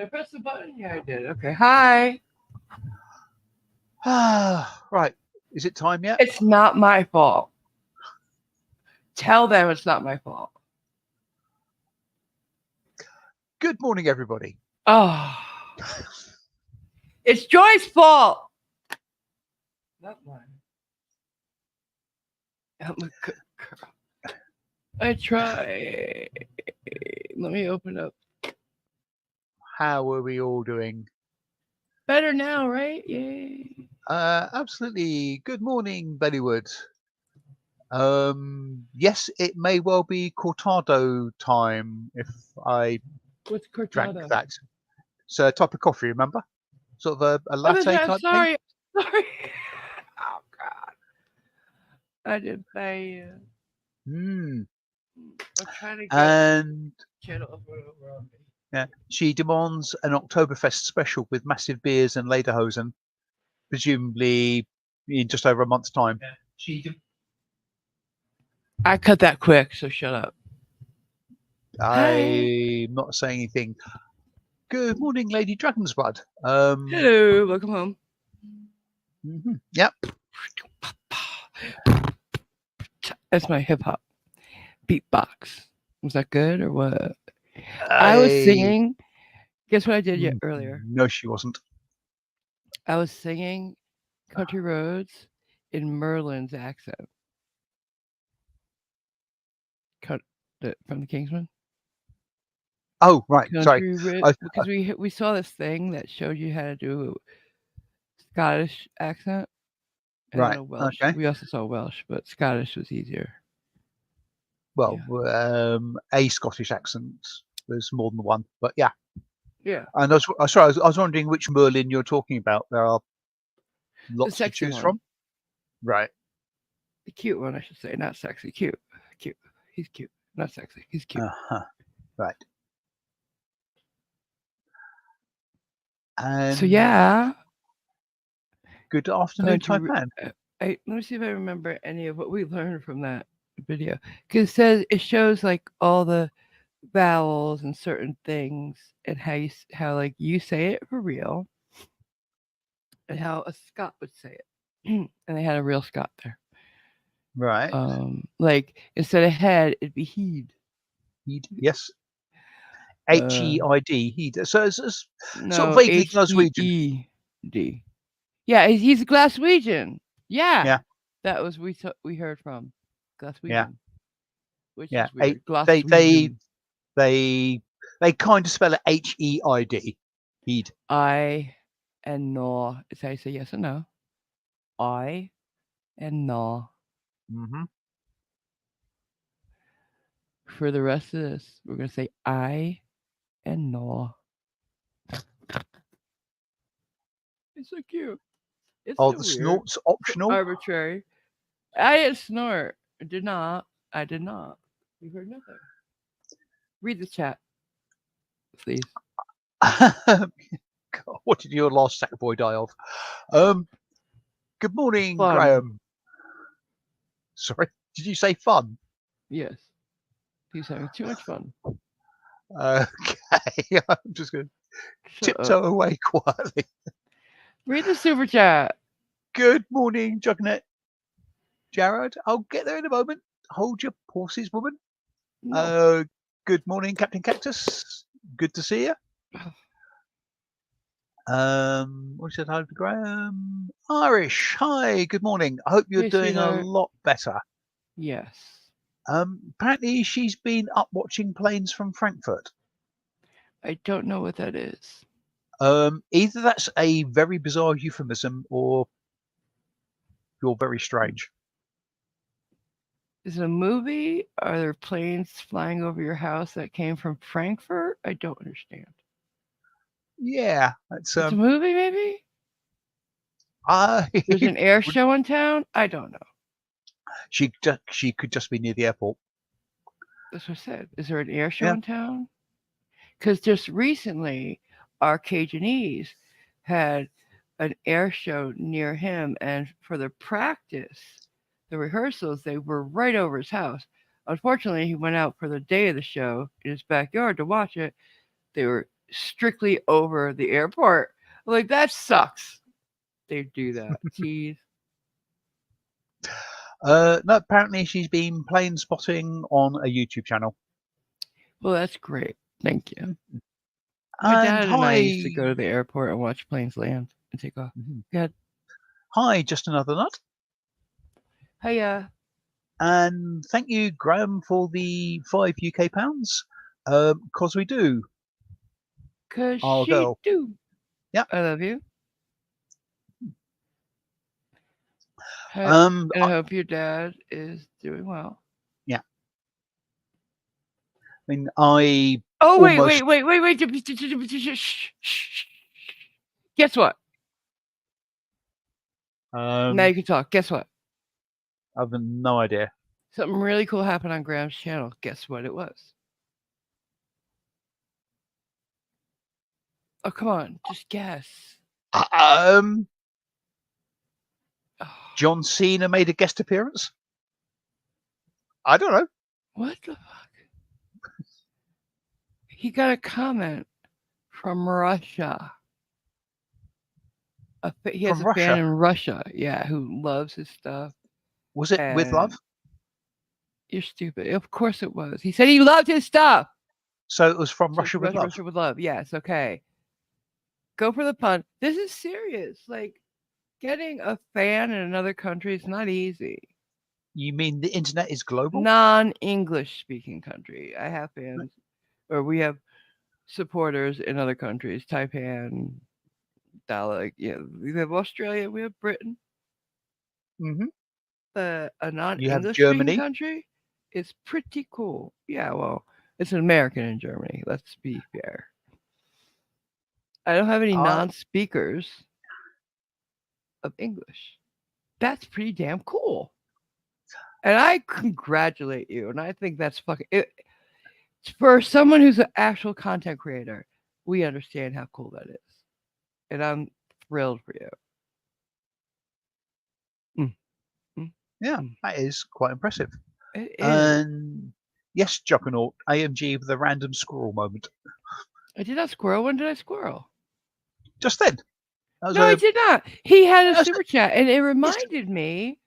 Did I press the button? Yeah, I did. Okay. Hi. Right. Is it time yet? It's not my fault. Tell them it's not my fault. Good morning, everybody. Oh. It's Joy's fault. Not mine. I'm a good girl. I try. Let me open up. How are we all doing? Better now, right? Yay. Absolutely. Good morning, Bellywood. Yes, it may well be cortado time if I What's drank cortado? that. It's a type of coffee, remember? Sort of a latte I'm type thing. sorry. Sorry. Oh God. I didn't say. Mm. I'm trying to get And channel over on me. yeah, she demands an Oktoberfest special with massive beers and lederhosen, presumably in just over a month's time. Yeah. I cut that quick, so shut up. Hi. I'm not saying anything. Good morning, Lady Dragon's Blood. Hello. Welcome home. Yep. That's my hip hop beatbox. Was that good or what? I was I singing. Guess what I did earlier? No, she wasn't. I was singing Country Roads in Merlin's accent. From the Kingsman. Oh, right. Sorry. Country Roads, I, because we saw this thing that showed you how to do a Scottish accent and then right. a Welsh. Okay. We also saw Welsh, but Scottish was easier. Well, Yeah. a Scottish accent. There's more than one, but yeah. Yeah. And sorry, I was wondering which Merlin you're talking about. There are The lots to sexy choose one. from. Right. The cute one, I should say. Not sexy. Cute. Cute. He's cute. Not sexy. He's cute. Uh-huh. Right. And So yeah. good afternoon, Taipan. Let me see if I remember any of what we learned from that video. Because it shows like all the vowels and certain things and how like you say it for real and how a Scot would say it. And they had a real Scot there. Right. Like instead of head, it'd be heed. Yes. H-E-I-D. Heed. So it's sort of No, vaguely Glaswegian. H-E-E-D. Yeah, he's a Glaswegian. Yeah. Yeah. That was we heard from Glaswegian. Yeah. Which Yeah. is weird. They Glaswegian. they kind of spell it H-E-I-D. Heed. I and no. It's how you say yes or no. I and no. Mm-hmm. For the rest of this, we're gonna say I and no. It's so cute. It's Oh, so the weird. snort's optional. Arbitrary. I didn't snort. I did not. I did not. You heard nothing. Read the chat, please. God, what did your last sack boy die of? Good morning, Fun. Graham. Sorry, did you say fun? Yes. He's having too much fun. Okay, I'm just going to tiptoe away quietly. Read the super chat. Good morning, Jugnet. Jared, I'll get there in a moment. Hold your horses, woman. No. Good morning, Captain Cactus. Good to see you. What said hi to Graham? Irish, hi, good morning. I hope you're doing a lot better. Yes. Apparently she's been up watching planes from Frankfurt. I don't know what that is. Either that's a very bizarre euphemism or you're very strange. Is it a movie? Are there planes flying over your house that came from Frankfurt? I don't understand. Yeah, it's a movie, maybe? There's an air show in town? I don't know. She could just be near the airport. That's what I said. Is there an air show in town? Because just recently, our Cajunese had an air show near him, and for the practice, the rehearsals, they were right over his house. Unfortunately, he went out for the day of the show in his backyard to watch it. They were strictly over the airport. I'm like, that sucks. They do that. Tease. No, apparently she's been plane spotting on a YouTube channel. Well, that's great. Thank you. My And dad and I used to hi, go to the airport and watch planes land and take off. Mhm. Good. Hi, just another nut. Hiya. And thank you, Graham, for the £5 UK. Cause we do, Cause our she girl. do. Yeah. I love you. Um. And I, I hope your dad is doing well. yeah. I mean, I Oh wait, almost. wait, wait, wait, wait. Shh, shh. Guess what? Now Um. you can talk. Guess what? I've no idea. Something really cool happened on Graham's channel. Guess what it was? Oh, come on. Just guess. Um. Oh, John Cena made a guest appearance. I don't know. what the fuck? He got a comment from Russia. He has From a fan Russia. in Russia, yeah, who loves his stuff. Was it with And love? you're stupid. Of course it was. He said he loved his stuff. So it was from So it's Russia with love. Russia with love. Yes, okay. Go for the pun. This is serious. Like getting a fan in another country is not easy. You mean the internet is global? Non-English speaking country. I have fans, or we have supporters in other countries. Taipan, Dalek. Yeah, we have Australia. We have Britain. Hmm. A You have non-English speaking Germany. country is pretty cool. Yeah, well, it's an American in Germany. Let's be fair. I don't have any I non-speakers of English. That's pretty damn cool. And I congratulate you. And I think that's fucking it, for someone who's an actual content creator. We understand how cool that is, and I'm thrilled for you. Mm, mm, yeah, mm. that is quite impressive. It is. And yes, Juggernaut, AMG with a random squirrel moment. I did not squirrel. When did I squirrel? Just then. That was No, I a did not. He had a that was super chat, and it yes, reminded me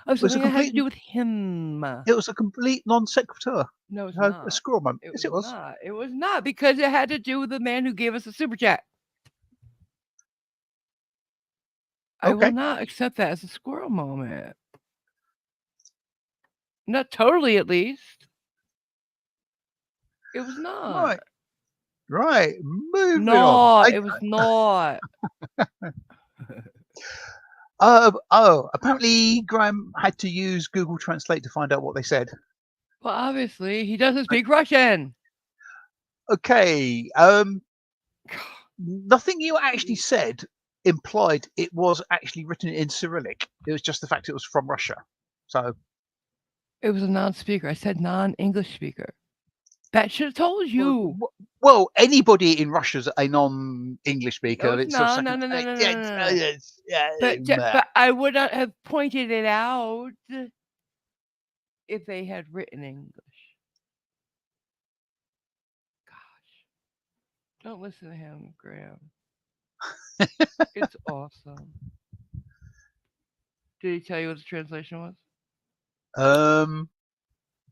of it was a something that had to complete do with him. it was a complete non sequitur. No, it's A not. squirrel moment. It Yes was it was. not. It was not because it had to do with the man who gave us a super chat. I will Okay. not accept that as a squirrel moment. Not totally, at least. It was not. Right. Right. Moving on. No, it was not. Apparently Graham had to use Google Translate to find out what they said. Well, obviously, he doesn't Like, speak Russian. okay. Nothing you actually said implied it was actually written in Cyrillic. It was just the fact it was from Russia. So It was a non-speaker. I said non-English speaker. That should have told well, you. well, anybody in Russia's a non-English No, speaker. it's It's sort of not. No, second. no, no, no, no, Yeah, no, no. But meh. but I would not have pointed it out if they had written English. Gosh, don't listen to him, Graham. It's awesome. Did he tell you what the translation was? um,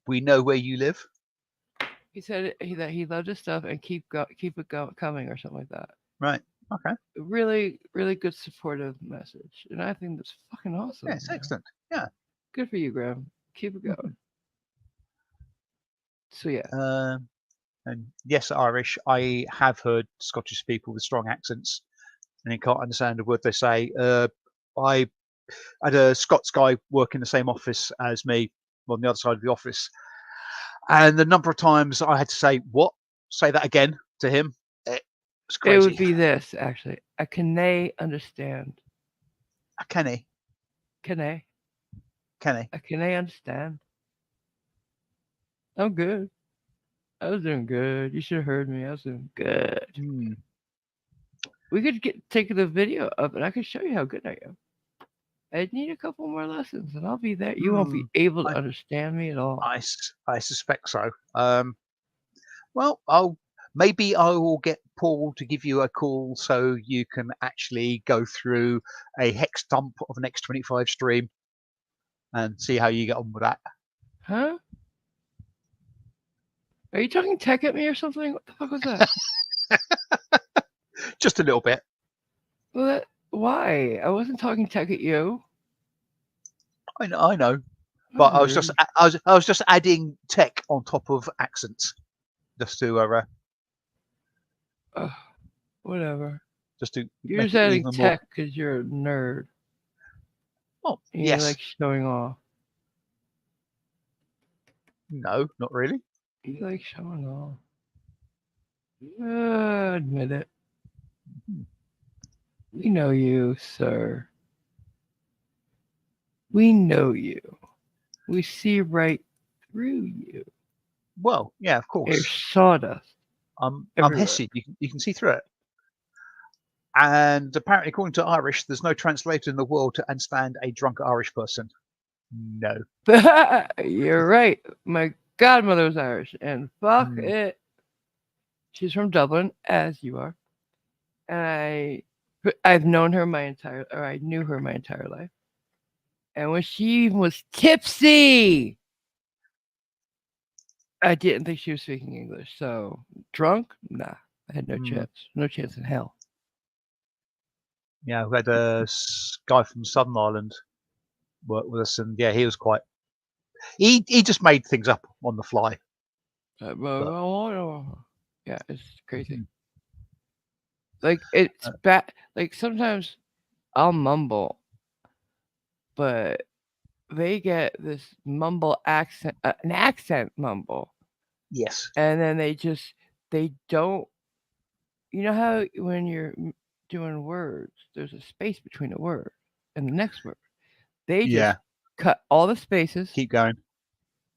we know where you live. He said that he loved his stuff and keep it coming or something like that. Right. Okay. Really, really good supportive message, and I think that's fucking awesome. Yeah, it's Man. excellent. Yeah. Good for you, Graham. Keep it going. So yeah, Uh, and yes, Irish. I have heard Scottish people with strong accents, and you can't understand a word they say. I had a Scots guy work in the same office as me on the other side of the office, and the number of times I had to say "what," say that again to him, it was it would crazy. be this actually. I can they understand? Kenny, Can they? Kenny. Can they understand? I'm good. I was doing good. You should have heard me. I was doing good. Hmm. We could take the video up, and I could show you how good I am. I need a couple more lessons, and I'll be there. You won't Hmm. be able to I, understand me at all. I suspect so. Well, I'll maybe I will get Paul to give you a call so you can actually go through a hex dump of an X25 stream and see how you get on with that. Huh? Are you talking tech at me or something? What the fuck was that? Just a little bit. Well, why? I wasn't talking tech at you. I know, but I was just Whatever. I was just adding tech on top of accents, just to Ugh, whatever. just to You're make just it adding even more. tech because you're a nerd Oh and you yes, like showing off. no, not really. You like showing off. Admit it. Hmm. We know you, sir. We know you. We see right through you. Well, yeah, of There's course. sawdust I'm everywhere. Hessian. You can see through it. And apparently, according to Irish, there's no translator in the world to understand a drunk Irish person. No. You're right. My godmother was Irish, and fuck Mm. it. She's from Dublin, as you are. And I've known her I knew her my entire life. And when she even was tipsy, I didn't think she was speaking English. So drunk, nah, I had no Mm. chance, no chance in hell. Yeah, we had a guy from Southern Ireland work with us, and yeah, he was quite. He just made things up on the fly. But Yeah, it's crazy. mhm, Like it's uh, bad. Like sometimes I'll mumble, but they get this mumble accent, an accent mumble, yes, and then they don't. You know how when you're doing words, there's a space between a word and the next word. They just yeah, cut all the spaces, keep going.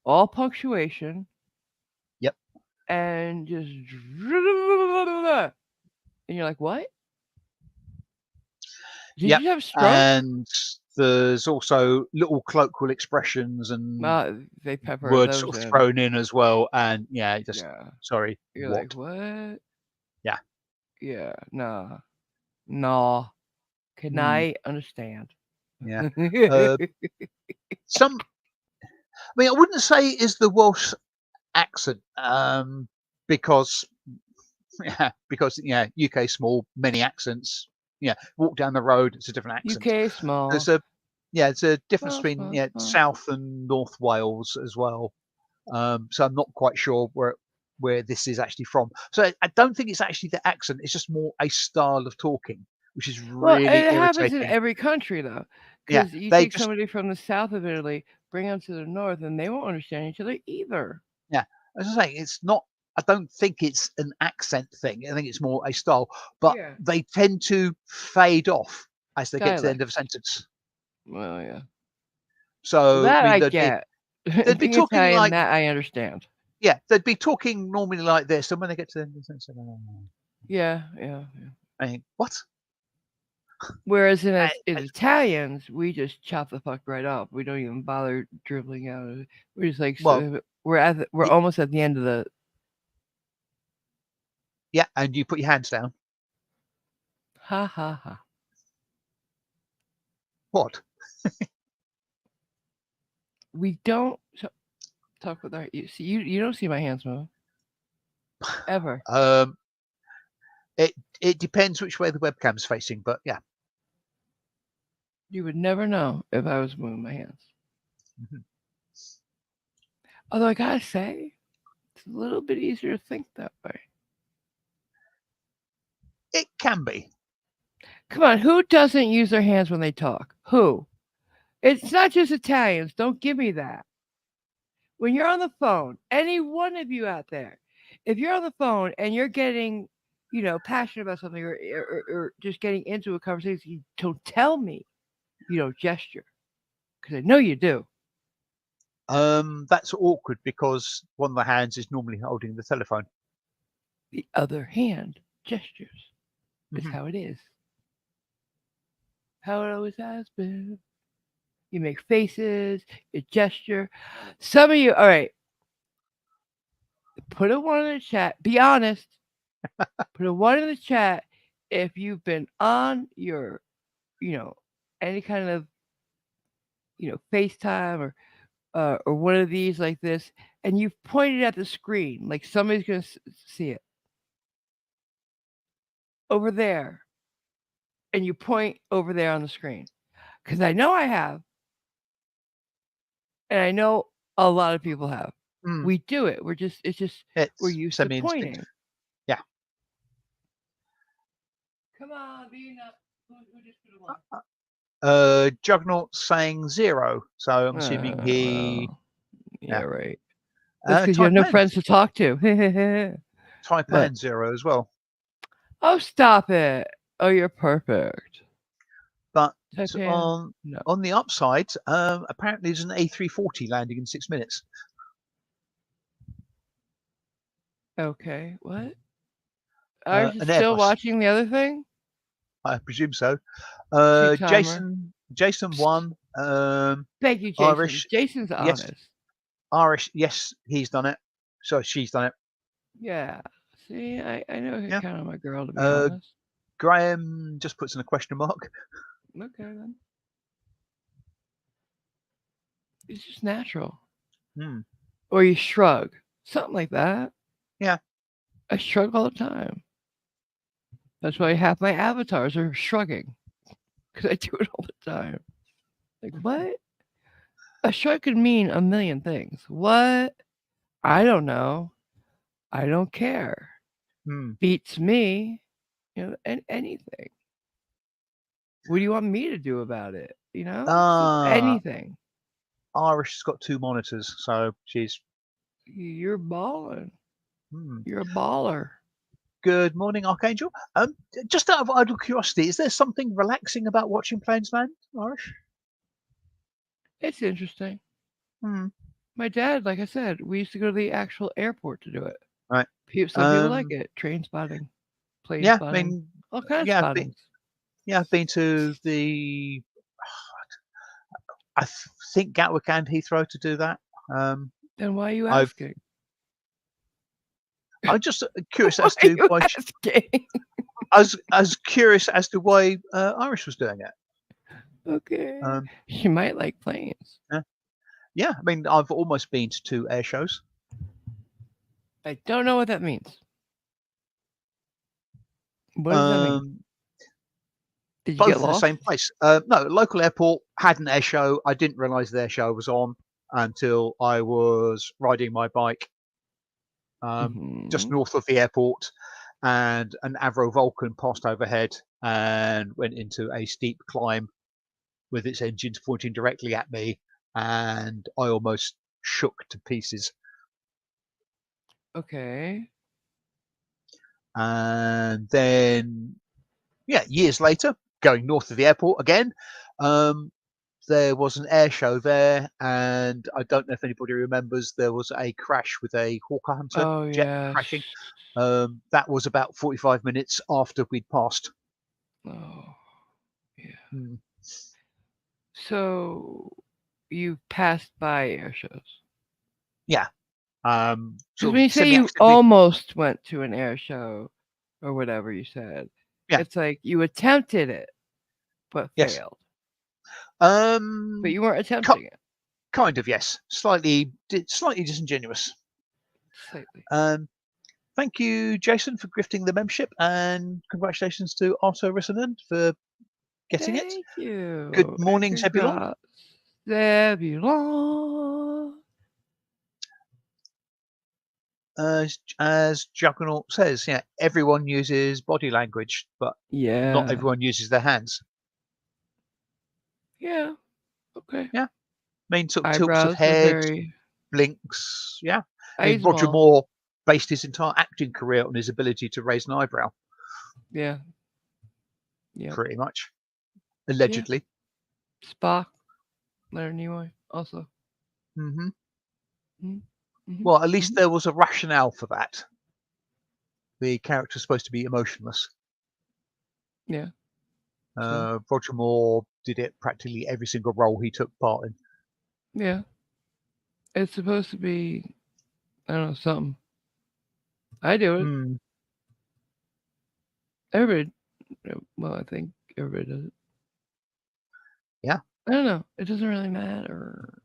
all punctuation, Yep, and just and you're like, what? Did yep. you have a stroke? And there's also little colloquial expressions and They pepper words those sort of in. thrown in as well. And yeah, just Yeah. sorry, You're what? like, what? Yeah, Yeah, nah. Nah. Can mm, I understand? yeah. Uh, some, I mean, I wouldn't say is the Welsh accent, because yeah, because yeah, UK small, many accents. Yeah, walk down the road, it's a different accent. UK small. There's a yeah, it's a difference Small, between small, yeah small. South and North Wales as well. So I'm not quite sure where this is actually from. So I don't think it's actually the accent. It's just more a style of talking, which is Well, really it happens in irritating. every country though, Yeah, because you they take just somebody from the south of Italy, bring them to the north, and they won't understand each other either. yeah. As I say, it's not. I don't think it's an accent thing. I think it's more a style. But Yeah. they tend to fade off as they get to the end of a Dialects. sentence. Well, yeah. Well, So I that mean, I get. they'd be Being talking Italian, like that I understand. yeah, they'd be talking normally like this, and when they get to the end of the sentence, Yeah, yeah, yeah. I think what? Whereas I, as Italians, we just chop the fuck right off. We don't even bother dribbling out of it. We're just like well, we're almost at the end of the yeah, and you put your hands down. ha ha ha. What? We don't talk with our you see you don't see my hands move ever. Um, it depends which way the webcam's facing, but yeah. You would never know if I was moving my hands. Mhm. Although I gotta say, it's a little bit easier to think that way. It can be. Come on, who doesn't use their hands when they talk? Who? It's not just Italians. Don't give me that. When you're on the phone, any one of you out there, if you're on the phone and you're getting, passionate about something or just getting into a conversation, you don't tell me you don't gesture because I know you do. That's awkward because one of the hands is normally holding the telephone. The other hand gestures. It's Mhm. how it is. How it always has been. You make faces, you gesture. Some of you, all right, put a one in the chat. Be honest. Put a one in the chat if you've been on your, you know, any kind of, FaceTime or one of these like this, and you've pointed at the screen like somebody's gonna see it over there, and you point over there on the screen. Because I know I have, and I know a lot of people have. Mm, We do it. It's just we're it's used to semi-instinct. pointing. Yeah. Come on, being up. Who just put a one? Juggernaut saying 0, so I'm assuming he. Well, yeah, Yeah. right. That's because you have no Taipan, friends to talk to. What? Taipan 0 as well. Oh, stop it. Oh, you're perfect. But Taipan? on No. on the upside, apparently there's an A340 landing in 6 minutes. Okay. What? Are you An still Airbus, watching the other thing? I presume so. See timer. Jason Psst. 1. Thank you, Jason. Irish, Jason's yes. honest. Irish, yes, he's done it. So she's done it. Yeah. See, I know I can Yeah. count on my girl to be Uh, honest. Graham just puts in a question mark. Okay then. It's just natural. Hmm. Or you shrug. Something like that. Yeah. I shrug all the time. That's why half my avatars are shrugging. Because I do it all the time. Like, what? A shrug could mean a million things. What? I don't know. I don't care. Hmm. Beats me. And anything. What do you want me to do about it? Just Ah, anything. Irish has got 2 monitors, so she's. You're balling. Hmm. You're a baller. Good morning, Archangel. Just out of idle curiosity, is there something relaxing about watching planes land, Irish? It's interesting. Hmm. My dad, like I said, we used to go to the actual airport to do it. Right. Some people like Um. it. Train spotting, plane Yeah. I spotting, mean, all kinds of yeah. I've been. spottings. Yeah, I've been to the. I think Gatwick and Heathrow to do that. Um. Then why are you I've. asking? I'm just curious Why as are to you why. asking? I was curious as to why Irish was doing it. Okay. Um. She might like planes. Yeah. Yeah. I mean, I've almost been to 2 air shows. I don't know what that means. What does that mean? Um. Did you get Both in the lost? same place. No, local airport had an air show. I didn't realise the air show was on until I was riding my bike just Hmm. north of the airport, and an Avro Vulcan passed overhead and went into a steep climb with its engines pointing directly at me, and I almost shook to pieces. Okay. And then, yeah, years later, going north of the airport again, um, there was an air show there, and I don't know if anybody remembers, there was a crash with a Hawker Hunter Oh jet yes. crashing. That was about 45 minutes after we'd passed. Oh yeah. Mm. So you passed by air shows. Yeah, Because sort when of you say you semi-actively. almost went to an air show or whatever you said, Yeah, it's like you attempted it but yes. failed. But Um, you weren't ki- attempting it. kind of, yes. Slightly disingenuous. Slightly. Um, Thank you, Jason, for gifting the membership, and congratulations to Otto Rissanen for getting it. Thank Good you. And morning, Zebulon. congrats. Zebulon. As Juggernaut says, yeah, everyone uses body language, but not Yeah. everyone uses their hands. Yeah. Okay. Yeah, I mean, sort of tilts of Eyebrows are head, very. blinks. Yeah, I I mean, use them Roger all. Moore based his entire acting career on his ability to raise an eyebrow, Yeah. Yep. pretty much, Yeah. allegedly. Spock. Leonard Nimoy. Also. Hmm. Mm-hmm. Well, at least Hmm. there was a rationale for that. The character's supposed to be emotionless. Yeah. True. Roger Moore did it practically every single role he took part in. Yeah. It's supposed to be. I don't know something. I do it. Mm. Everybody, well, I think everybody does it. Yeah. I don't know. It doesn't really matter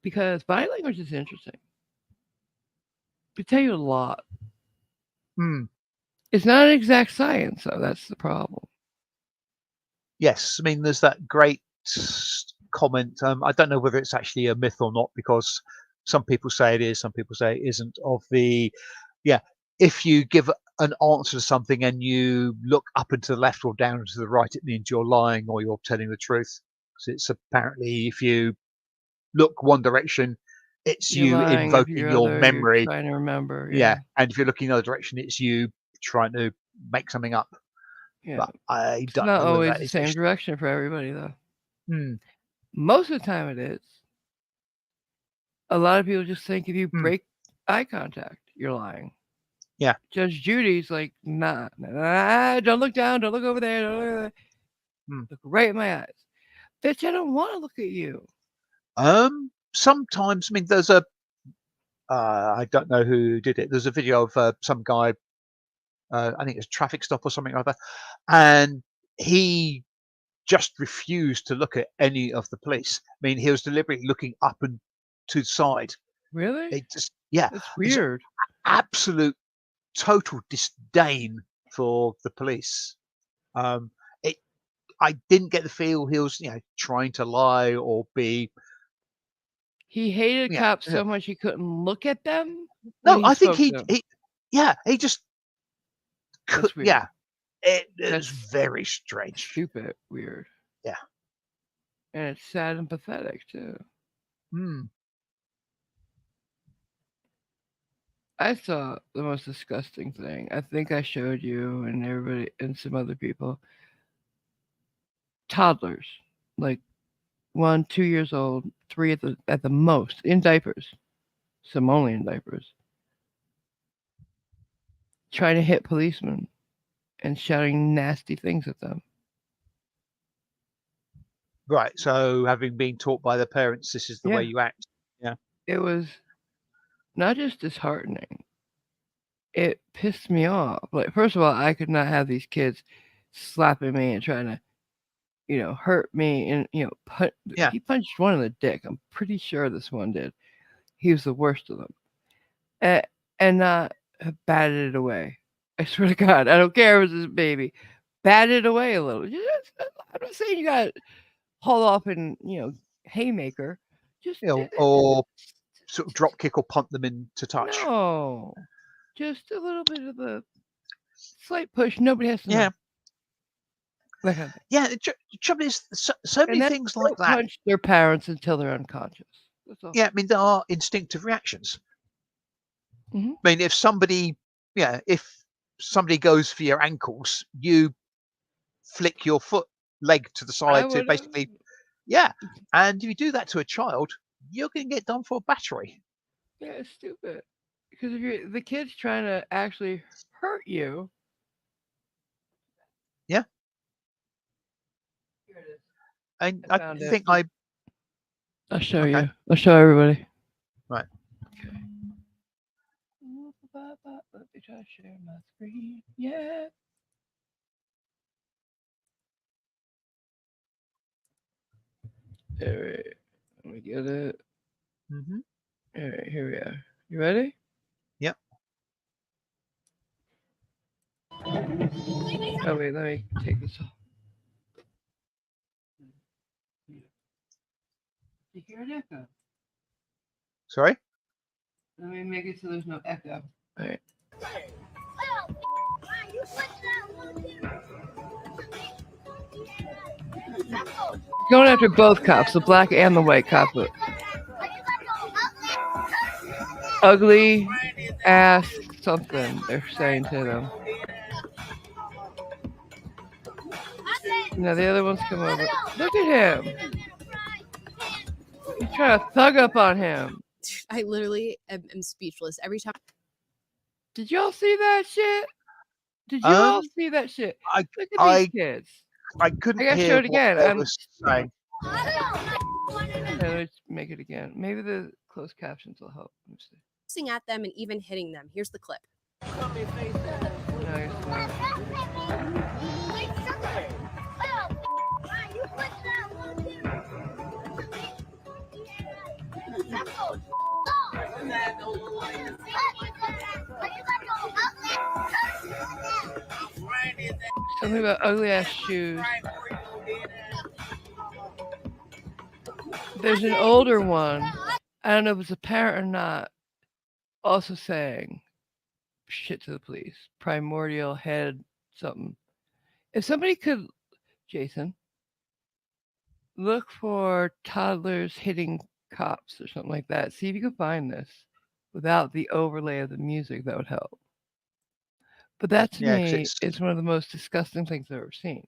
because body language is interesting. It tell you a lot. Hmm. It's not an exact science, though. That's the problem. Yes, I mean, there's that great comment. I don't know whether it's actually a myth or not, because some people say it is, some people say it isn't. Of the, yeah, if you give an answer to something and you look up and to the left or down and to the right, it means you're lying or you're telling the truth. Because it's apparently, if you look one direction, it's You're you lying if invoking you're your other. You're memory. trying to remember. Yeah, Yeah, and if you're looking the other direction, it's you trying to make something up. yeah. But I It's don't not know whether always that the is same actually. direction for everybody, though. Hmm, Most of the time, it is. A lot of people just think if you hmm, break eye contact, you're lying. yeah. Judge Judy's like, nah, nah, nah, don't look down, don't look over there, don't look over there. Hmm. Look right in my eyes. Bitch, I don't want to look at you. Sometimes, I mean, there's a, I don't know who did it. There's a video of some guy, I think it's a traffic stop or something like that, and he just refused to look at any of the police. I mean, he was deliberately looking up and to the side. Really? It just, yeah, That's it's weird. absolute total disdain for the police. Um, it, I didn't get the feel he was, trying to lie or be, He hated yeah. cops so much he couldn't look at them when No, he I think spoke to them. yeah, he just could, That's weird. yeah. It's That's very strange. stupid weird. Yeah. And it's sad and pathetic, too. Mm. I saw the most disgusting thing. I think I showed you and everybody and some other people. Toddlers, like 1, 2 years old, three at the most, in diapers. Some only in diapers. Trying to hit policemen and shouting nasty things at them. Right. So, having been taught by the parents, this is the Yeah, way you act. Yeah. it was not just disheartening. It pissed me off. Like, first of all, I could not have these kids slapping me and trying to, hurt me. And, Yeah. he punched one in the dick. I'm pretty sure this one did. He was the worst of them. And, and not have batted it away. I swear to God, I don't care if it's his baby. Bat it away a little. I'm not saying you got to haul off and, haymaker. Just, Or sort of drop kick or punt them into touch. no. Just a little bit of a slight push. Nobody has to know. Yeah. That kind of thing. Yeah. The trouble is, so And many then things like don't that. punch their parents until they're unconscious. That's all. Yeah. I mean, there are instinctive reactions. Hmm. I mean, if somebody goes for your ankles, you flick your leg to the I side to would. basically, yeah. And if you do that to a child, you're going to get done for battery. Yeah, it's stupid. Because if the kid's trying to actually hurt you. Yeah. Here it is. And I I found it. think I, I'll show okay, you. I'll show everybody. right. Okay. Let me try to share my screen. Yeah. All right. Let me get it. Mm-hmm. All right. Here we are. You ready? Yep. Oh wait. Let me take this off. You hear an echo? Sorry. Let me make it so there's no echo. All right. Going after both cops, the black and the white cop. Ugly ass something they're saying to them. Now the other ones come over. Look at him. He's trying to thug up on him. I literally am speechless every time. Did y'all see that shit? Did you all Um, see that shit? I, Look at these I, kids. I I couldn't gotta show hear it what again. they were saying. Let's make it again. Maybe the closed captions will help. Let me see. At them and even hitting them. Here's the clip. No, Something about ugly ass shoes. There's an older one. I don't know if it's a parent or not. Also saying shit to the police. Primordial head something. If somebody could, Jason, look for toddlers hitting cops or something like that. See if you can find this without the overlay of the music. That would help. But that to Yeah, because me it's is one of the most disgusting things I've ever seen.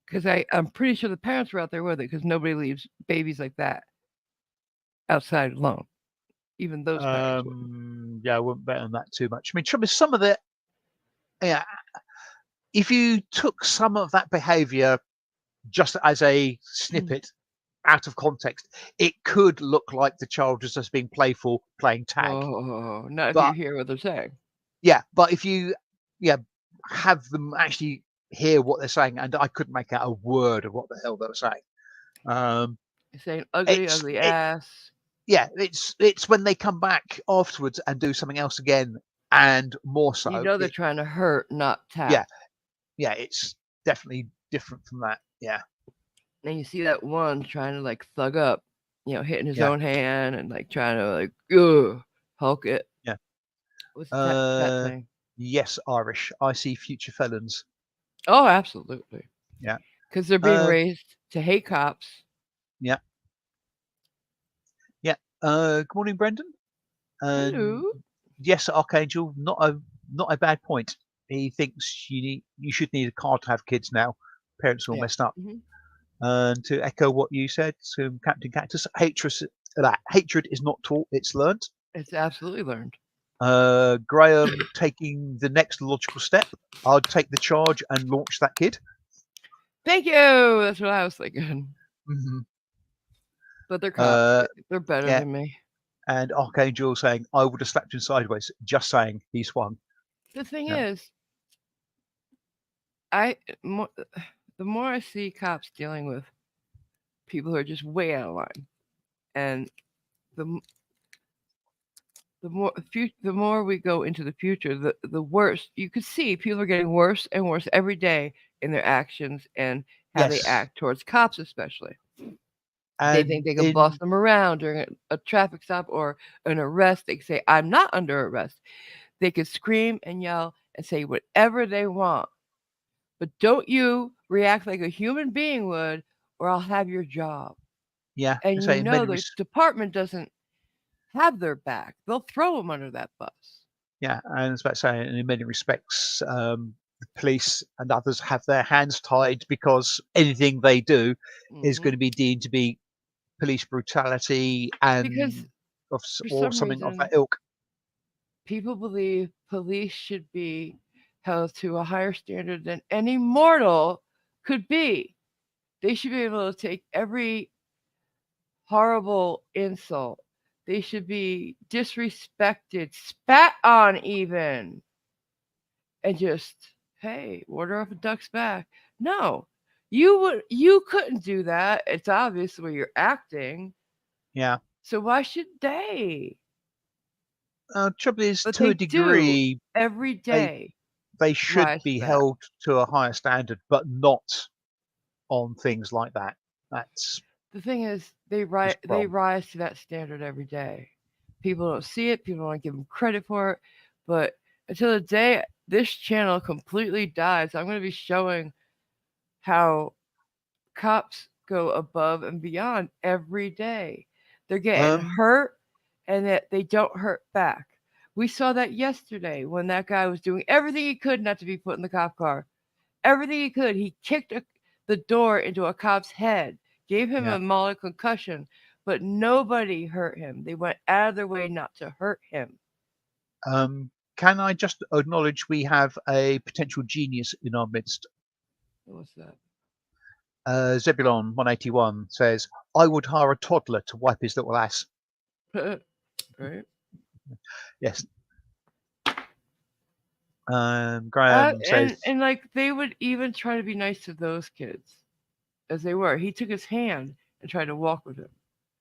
Because I'm pretty sure the parents were out there with it because nobody leaves babies like that outside alone. Even those parents wouldn't. yeah, I wouldn't bet on that too much. I mean, trouble is some of the yeah, if you took some of that behaviour just as a snippet out of context, it could look like the child was just being playful, playing tag. Oh, not if you But hear what they're saying. yeah, but if you have them actually hear what they're saying, and I couldn't make out a word of what the hell they were saying. You're saying ugly, It's ugly it ass. yeah, it's when they come back afterwards and do something else again, and more You so. know they're trying to hurt, not tap. Yeah, yeah, it's definitely different from that. Yeah, And you see that one trying to like thug up, hitting his yeah, own hand and like trying to like hulk it. yeah. What's that Uh, saying? yes, Irish. I see future felons. Oh, absolutely. Yeah. Because they're being Uh, raised to hate cops. yeah, yeah. Good morning, Brendan. Hello. Yes, Archangel. Not a bad point. He thinks you should need a car to have kids now. Parents are all Yeah. messed up. Hmm. And to echo what you said, Captain Cactus, hatred is not taught; it's learnt. It's absolutely learned. Graham taking the next logical step. I'd take the charge and launch that kid. Thank you. That's what I was thinking. Hmm. But they're cops. They're better Yeah, than me. and Archangel saying, "I would have slapped him sideways." Just saying, he swung. The thing Yeah. is, I mo- the more I see cops dealing with people who are just way out of line, and the m- the more we go into the future, the worse you could see people are getting worse and worse every day in their actions and how they Yes, act towards cops, especially. They think and they can boss in them around during a traffic stop or an arrest. They can say, "I'm not under arrest." They can scream and yell and say whatever they want, but don't you react like a human being would, or I'll have your job. yeah, I And say in many the res- department doesn't have their back. They'll throw them under that bus. yeah, and it's about saying in many respects, the police and others have their hands tied because anything they do is Hmm. going to be deemed to be police brutality Because and for or some something of reason, that ilk. people believe police should be held to a higher standard than any mortal could be. They should be able to take every horrible insult. They should be disrespected, spat on even, and just, hey, water off a duck's back. No. You couldn't do that. It's obvious the way you're acting. Yeah. So why should they? Trouble is, But to a they do degree, every they day they should rise to be that. held to a higher standard, but not on things like that. That's The thing is, just they wrong. rise to that standard every day. People don't see it. People don't give them credit for it. But until the day this channel completely dies, I'm going to be showing how cops go above and beyond every day. They're getting Um, hurt, and that they don't hurt back. We saw that yesterday when that guy was doing everything he could not to be put in the cop car. Everything he could. He kicked the door into a cop's head, gave him yeah. a mild concussion, but nobody hurt him. They went out of their way not to hurt him. Can I just acknowledge we have a potential genius in our midst? What's that? Zebulon 181 says, "I would hire a toddler to wipe his little ass." Right? Yes. Graham says, And like they would even try to be nice to those kids as they were. He took his hand and tried to walk with him.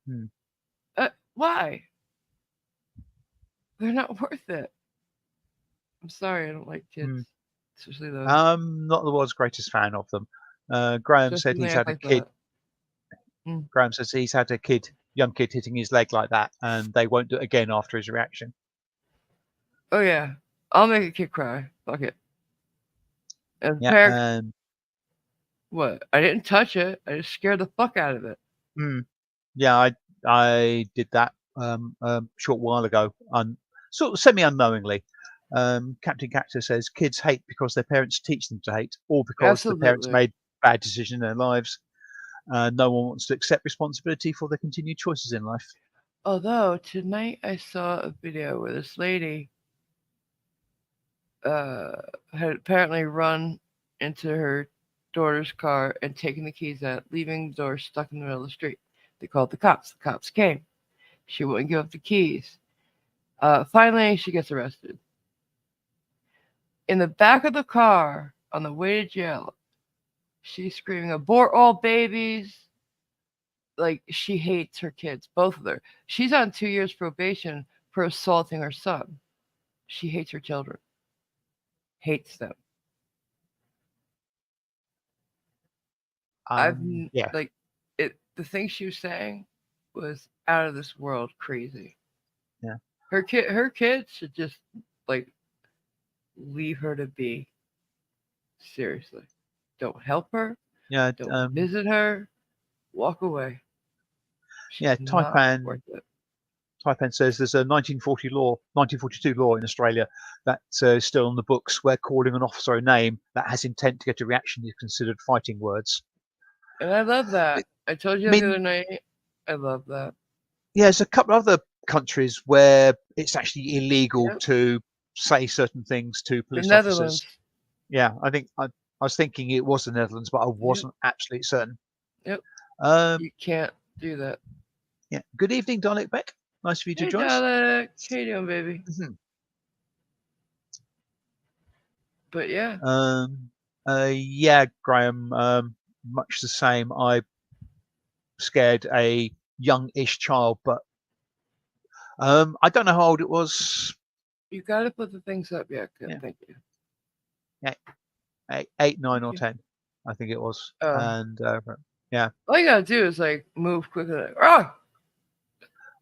hmm, Why? They're not worth it. I'm sorry, I don't like kids. hmm. especially those. I'm not the world's greatest fan of them. Graham Especially said when they he's act had a like kid. that. Graham says he's had a young kid hitting his leg like that, and they won't do it again after his reaction. Oh yeah, I'll make a kid cry. Fuck it. And Yeah, parent, and what? I didn't touch it. I just scared the fuck out of it. yeah, I did that short while ago, sort of semi-unknowingly. Captain Cactus says kids hate because their parents teach them to hate, or because the parents Absolutely. made bad decisions in their lives. No one wants to accept responsibility for their continued choices in life. Although tonight I saw a video where this lady uh, had apparently run into her daughter's car and taken the keys out, leaving the door stuck in the middle of the street. They called the cops. The cops came. She wouldn't give up the keys. Finally, she gets arrested. In the back of the car, on the way to jail, she's screaming, "Abort all babies!" Like, she hates her kids, both of them. She's on 2 years probation for assaulting her son. She hates her children. Hates them. Yeah, like it. The thing she was saying was out of this world crazy. yeah, Her kids should just like leave her to be. Seriously, don't help her. yeah. Don't visit her. Walk away. She's Yeah. not worth it. Taipan says there's a 1942 law in Australia that's still on the books where calling an officer a name that has intent to get a reaction is considered fighting words. And I love that. I told you I the other mean, night. I love that. yeah, there's a couple of other countries where it's actually illegal Yep. to say certain things to The police Netherlands. officers. Yeah, I think I was thinking it was the Netherlands, but I wasn't absolutely certain. Yep. Um, You can't do that. yeah. Good evening, Dominic Beck. Nice for you to Hey, join us. Dalek. How you doing, baby? Mhm. But yeah. Yeah, Graham. Much the same. I scared a young-ish child, but I don't know how old it was. You gotta put the things up. Yeah, good. Yeah, Thank you. eight, 9, or you. 10, I think it was. Oh. And yeah. All you gotta do is like move quickly. Like, oh!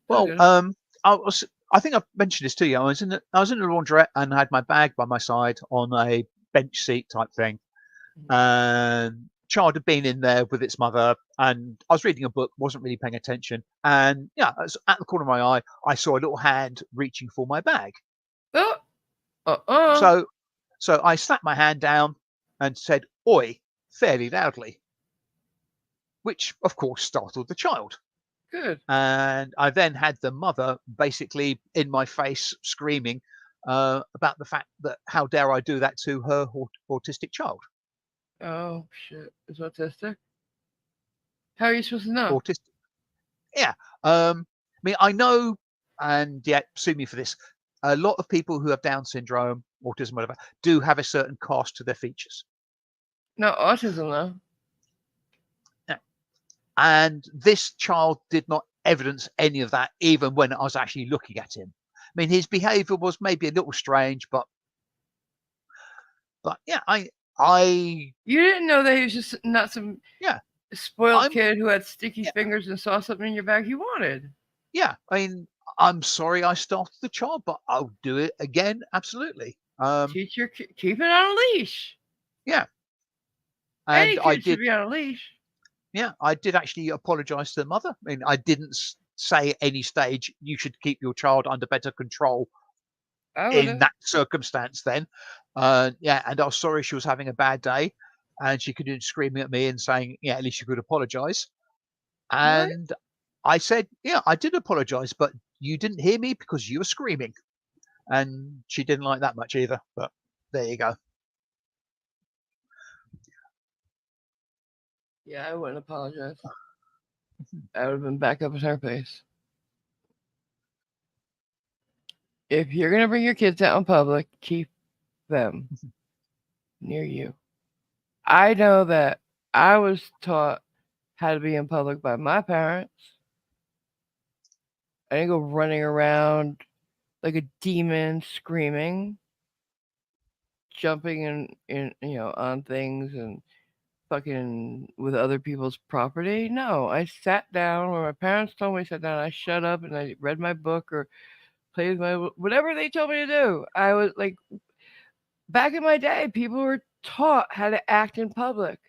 Well, Okay. I think I've mentioned this to you. I was in the laundrette and had my bag by my side on a bench seat type thing. And child had been in there with its mother, and I was reading a book, wasn't really paying attention. And yeah, at the corner of my eye, I saw a little hand reaching for my bag. Oh. So I slapped my hand down and said, "Oi," fairly loudly, which of course startled the child. Good. And I then had the mother basically in my face screaming about the fact that how dare I do that to her autistic child. Oh shit. It's autistic. How are you supposed to know? Autistic. Yeah. I mean, I know, and yeah, sue me for this. A lot of people who have Down syndrome, autism, whatever, do have a certain cast to their features. Not autism though. Yeah. And this child did not evidence any of that, even when I was actually looking at him. I mean, his behaviour was maybe a little strange, but yeah, You didn't know that he was just not some yeah, spoiled I'm kid who had sticky yeah, fingers and saw something in your bag he wanted. yeah. I mean, I'm sorry I started the child, but I'll do it again. Absolutely. Teach your kid, keep it on a leash. Yeah. Any And kid should be on a leash. yeah, I did actually apologise to the mother. I mean, I didn't say at any stage you should keep your child under better control I would in have. that circumstance then. Yeah, and I was sorry she was having a bad day, and she continued screaming at me and saying, yeah, at least you could apologise. What? And I said, yeah, I did apologise, but you didn't hear me because you were screaming. And she didn't like that much either, but there you go. Yeah, I wouldn't apologize. I would have been back up at her pace. If you're gonna bring your kids out in public, keep them near you. I know that I was taught how to be in public by my parents. I didn't go running around like a demon screaming. jumping in on things and fucking with other people's property. No, I sat down where my parents told me to sit down. I shut up and I read my book or played with my whatever they told me to do. I was like, back in my day, people were taught how to act in public.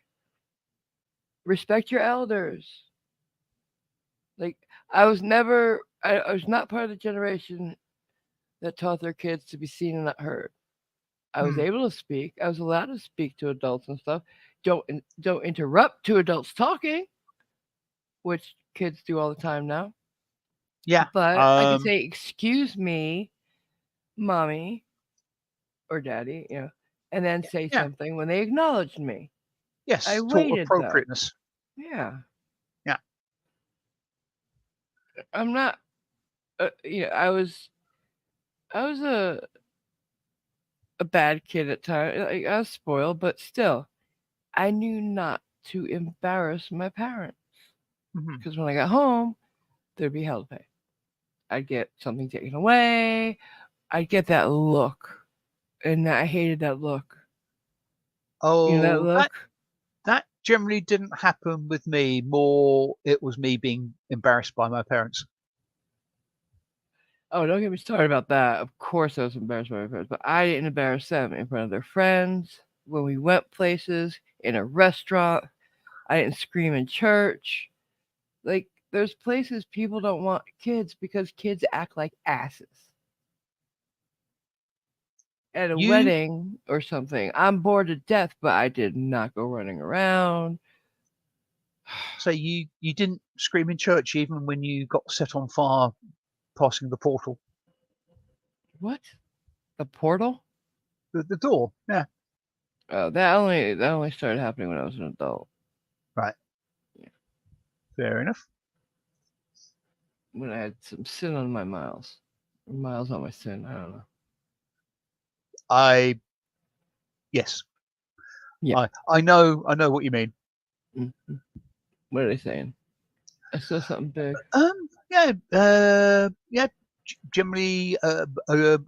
Respect your elders. Like I was never, I was not part of the generation that taught their kids to be seen and not heard. I was Hmm. able to speak. I was allowed to speak to adults and stuff. Don't interrupt two adults talking, which kids do all the time now. Yeah. But I could say, "Excuse me, mommy or daddy," and then say Yeah. something when they acknowledged me. I Yes. Taught waited though. appropriateness. Yeah, Yeah. I'm not. I was a bad kid at times. Like, I was spoiled, but still, I knew not to embarrass my parents Hmm. because when I got home, there'd be hell to pay. I'd get something taken away. I'd get that look, and I hated that look. You know that Oh, look? that generally didn't happen with me. More, it was me being embarrassed by my parents. Oh, don't get me started about that. Of course, I was embarrassed by my parents, but I didn't embarrass them in front of their friends when we went places in a restaurant. I didn't scream in church. Like, there's places people don't want kids because kids act like asses. At a You wedding or something, I'm bored to death, but I did not go running around. say you didn't scream in church even when you got set on fire passing the portal, What? The portal? the door. Yeah. Oh, that only started happening when I was an adult. Right. Yeah. Fair enough. When I had some sin on my miles. Or miles on my sin. I don't know. I yes. Yeah. I know what you mean. Mhm. What are they saying? I saw something big. Yeah. Yeah. Generally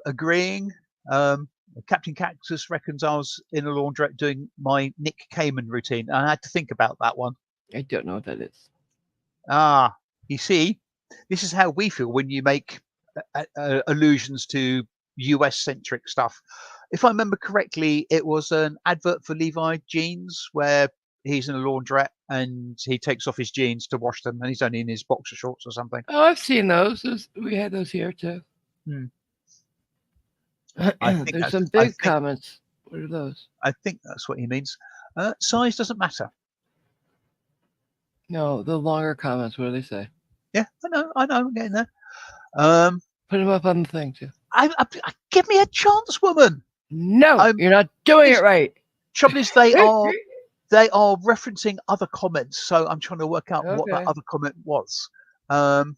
agreeing. Um, Captain Cactus reckons I was in a laundrette doing my Nick Cayman routine. I had to think about that one. I don't know what that is. Ah, you see, this is how we feel when you make allusions to US centric stuff. If I remember correctly, it was an advert for Levi jeans where he's in a laundrette and he takes off his jeans to wash them and he's only in his boxer shorts or something. Oh, I've seen those. We had those here too. Hmm. I think There's that's some I big think comments. What are those? I think that's what he means. Size doesn't matter. No, the longer comments. What do they say? Yeah, I know, I'm getting there. Um, Put them up on the thing too. give me a chance, woman. No, I'm you're not doing this it right. trouble is they are referencing other comments, so I'm trying to work out what that Okay. other comment was. Um,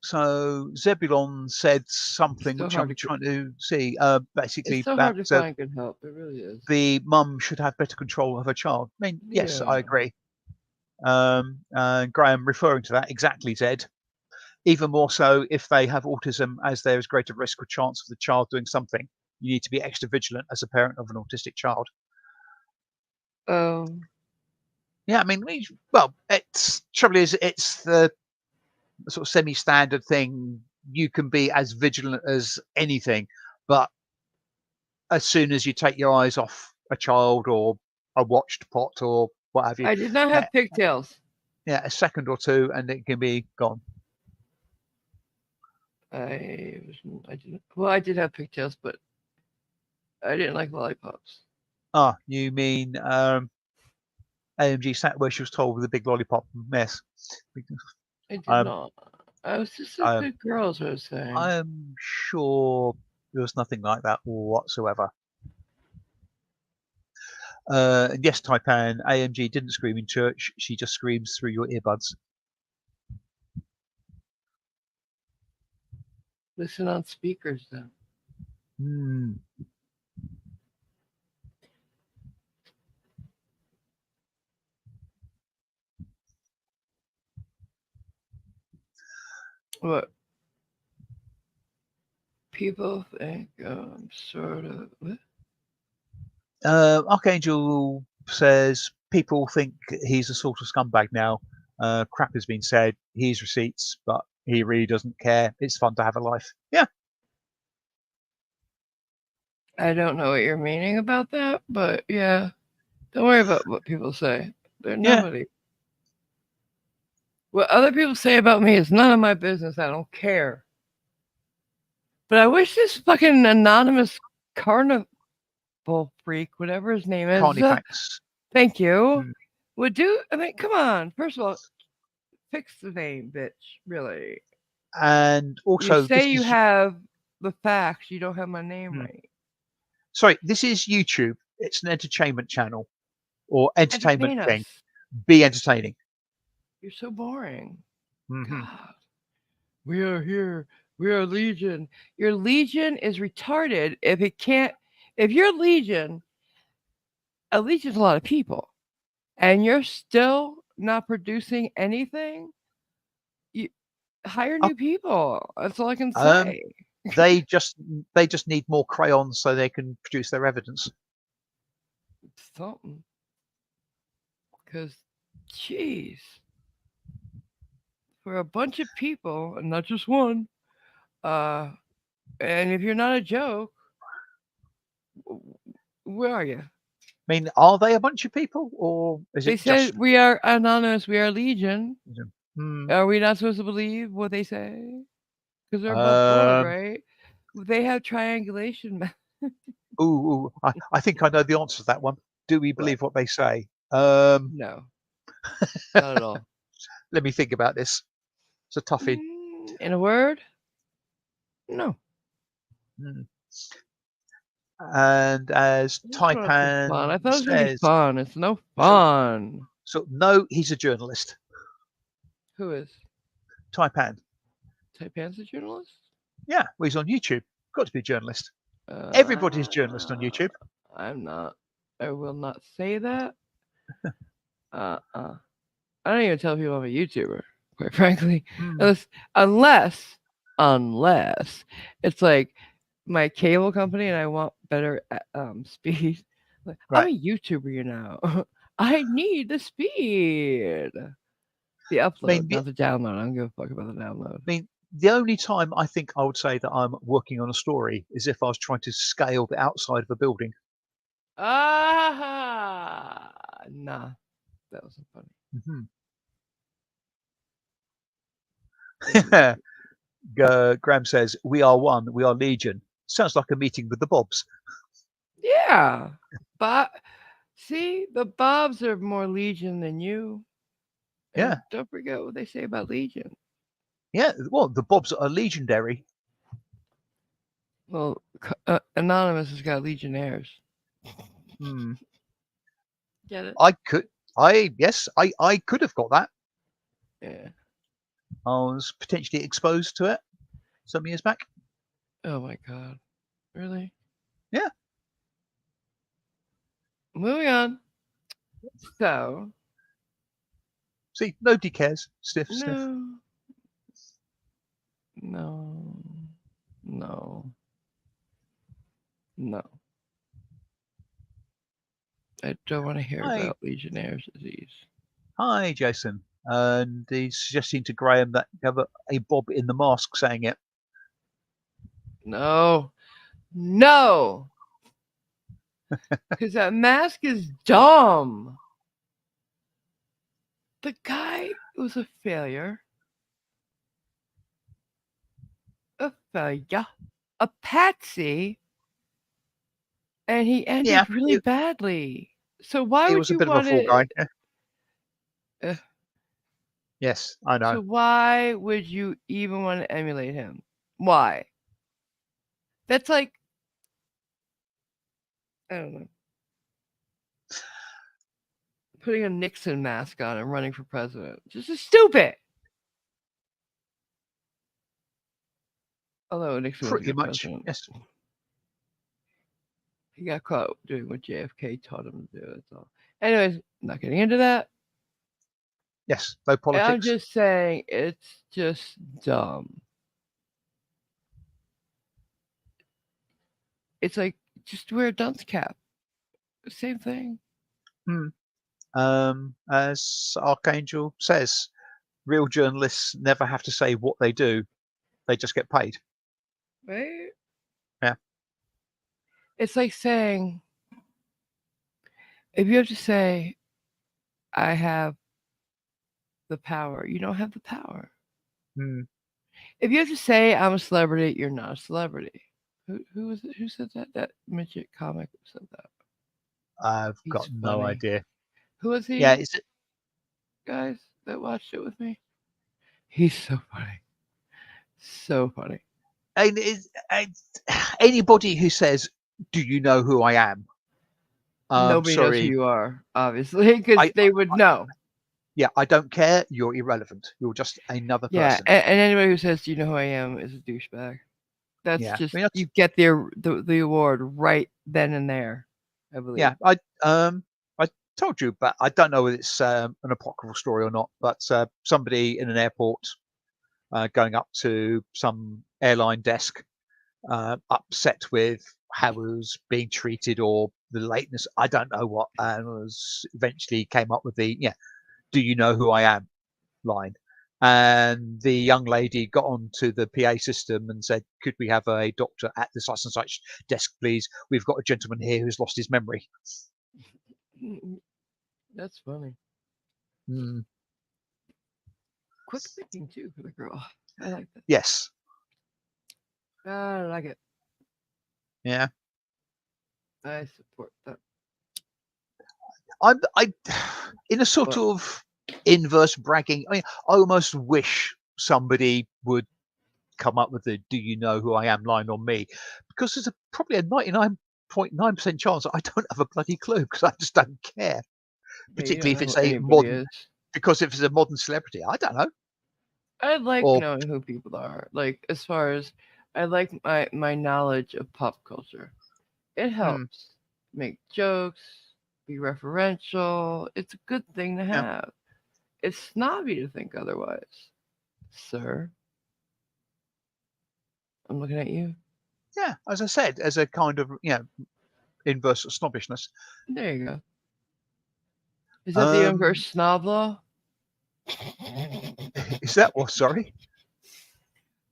so Zebulon said something So which hard I'm to get. trying to see. It's Basically so that hard to find good help. It really is. the mum should have better control of her child. I mean, yes, Yeah. I agree. Graham referring to that exactly, Zed. Even more so if they have autism, as there is greater risk or chance of the child doing something. You need to be extra vigilant as a parent of an autistic child. Um. Yeah, I mean, well, it's trouble is it's the sort of semi-standard thing. You can be as vigilant as anything, but as soon as you take your eyes off a child or a watched pot or what have you, I did not uh, have pigtails. yeah, a second or two and it can be gone. I didn't. Well, I did have pigtails, but I didn't like lollipops. Ah, you mean AMG sat where she was told with a big lollipop mess. I did Um, not. I was just a I'm, good girl, is what I was saying. I'm sure there was nothing like that whatsoever. And yes, Taipan, AMG didn't scream in church. She just screams through your earbuds. Listen on speakers, then. Hmm. What? People think sort of. What? Archangel says people think he's a sort of scumbag now. Crap has been said. He's receipts, but he really doesn't care. It's fun to have a life. Yeah. I don't know what you're meaning about that, but yeah. Don't worry about what people say. They're Yeah. nobody. What other people say about me is none of my business. I don't care. But I wish this fucking anonymous carnival freak, whatever his name is, Carnifax. thank you, Mm. would do. I mean, come on. First of all, fix the name, bitch. Really. And You also, this say you is have the facts. You don't have my name mm, right. sorry. This is YouTube. It's an entertainment channel or entertainment Entertain thing. us. Be entertaining. You're so boring. Hmm. God. We are here. We are Legion. Your Legion is retarded if it can't. If you're Legion, a Legion's a lot of people, and you're still not producing anything, you hire Oh, new people. That's all I can um, say. they just need more crayons so they can produce their evidence. Something. Because, jeez, for a bunch of people, and not just one, uh, and if you're not a joke, where are you? I mean, are they a bunch of people, or is They it said just? we are anonymous. We are Legion. Hmm. Are we not supposed to believe what they say? Because they're above board, Um. right? They have triangulation. Ooh. I think I know the answer to that one. Do we What? believe what they say? No, not at all. Let me think about this. It's a toughie. In a word, no. Hmm. And as I just want some fun. Taipan I thought it was gonna be says, fun. It's no so, fun. so no, he's a journalist. Who is? Taipan. Taipan's a journalist? Yeah, well, he's on YouTube. Got to be a journalist. Everybody's a journalist on Uh, YouTube. I'm not. I will not say that. I don't even tell people I'm a YouTuber, quite frankly. Hmm. Unless, unless, unless it's like my cable company and I want better speed. Like, I'm Right. a YouTuber, you know. I need the speed. The I upload, mean, not the download. I don't give a fuck about the download. the only time I think I would say that I'm working on a story is if I was trying to scale the outside of a building. Ah, nah, that wasn't funny. Mm-hmm. Graham says, "We are one. We are Legion." Sounds like a meeting with the Bobs. Yeah, but see, the Bobs are more Legion than you. Yeah, And don't forget what they say about Legion. yeah. Well, the Bobs are legendary. Well, Anonymous has got Legionnaires. Hmm. Get it? I could. I could have got that. Yeah. I was potentially exposed to it some years back. Oh my god. Really? Yeah. Moving on. So, See, nobody cares. Sniff, sniff. no, no, no, no. I don't want to hear Hi, about Legionnaire's disease. hi, Jason. And he's suggesting to Graham that you have a Bob in the mask saying it. No, no, because that mask is dumb. The guy was a failure. A failure. A patsy. And he Yeah, ended really badly. So why he would was a you bit of a want fall to? guy. Yeah. Uh, Yes, I know. so why would you even want to emulate him? Why? That's like I don't know, putting a Nixon mask on and running for president. Just is stupid. Although Nixon was a Pretty good much. president, Yes. he got caught doing what JFK taught him to do. That's all. Anyways, not getting into that. Yes. No I'm politics. just saying it's just dumb. It's like just wear a dunce cap. Same thing. As Archangel says, real journalists never have to say what they do; they just get paid. Right? Yeah. It's like saying, if you have to say, I have the power, you don't have the power. Mm. If you have to say, I'm a celebrity, you're not a celebrity. Who was it? Who said that? That midget comic said that. I've He's got no funny. idea. Who was he, Yeah, is it? guys, that watched it with me? He's so funny. So funny. And anybody who says, "Do you know who I am?" Nobody knows who Sorry, you are, obviously, because I, they would know. yeah, I don't care. You're irrelevant. You're just another Yeah, person. and anybody who says, "Do you know who I am?" is a douchebag. That's Yeah, just I mean, you get the award right then and there, I believe. yeah. I told you, but I don't know whether it's an apocryphal story or not. But somebody in an airport going up to some airline desk, upset with how it was being treated or the lateness. I don't know what, and was eventually came up with the "Do you know who I am?" line. And the young lady got onto the PA system and said, "Could we have a doctor at this such and such desk, please? We've got a gentleman here who's lost his memory." That's funny. Mm, Quick thinking too for the girl. I like that. yes. I like it. Yeah. I support that. I, in a sort But of inverse bragging, I almost wish somebody would come up with the "Do you know who I am?" line on me, because there's probably a 99.9% chance that I don't have a bloody clue because I just don't care. yeah, you don't Particularly if know it's who a anybody modern, is. because if it's a modern celebrity, I don't know. I like Or knowing who people are. Like as far as I like my knowledge of pop culture. It hmm, helps make jokes, be referential. It's a good thing to yeah, have. It's snobby to think otherwise, sir. I'm looking at you. yeah. As I said, as a kind of inverse snobbishness. There you go. Is that the Um, inverse snob law? is that what? Sorry.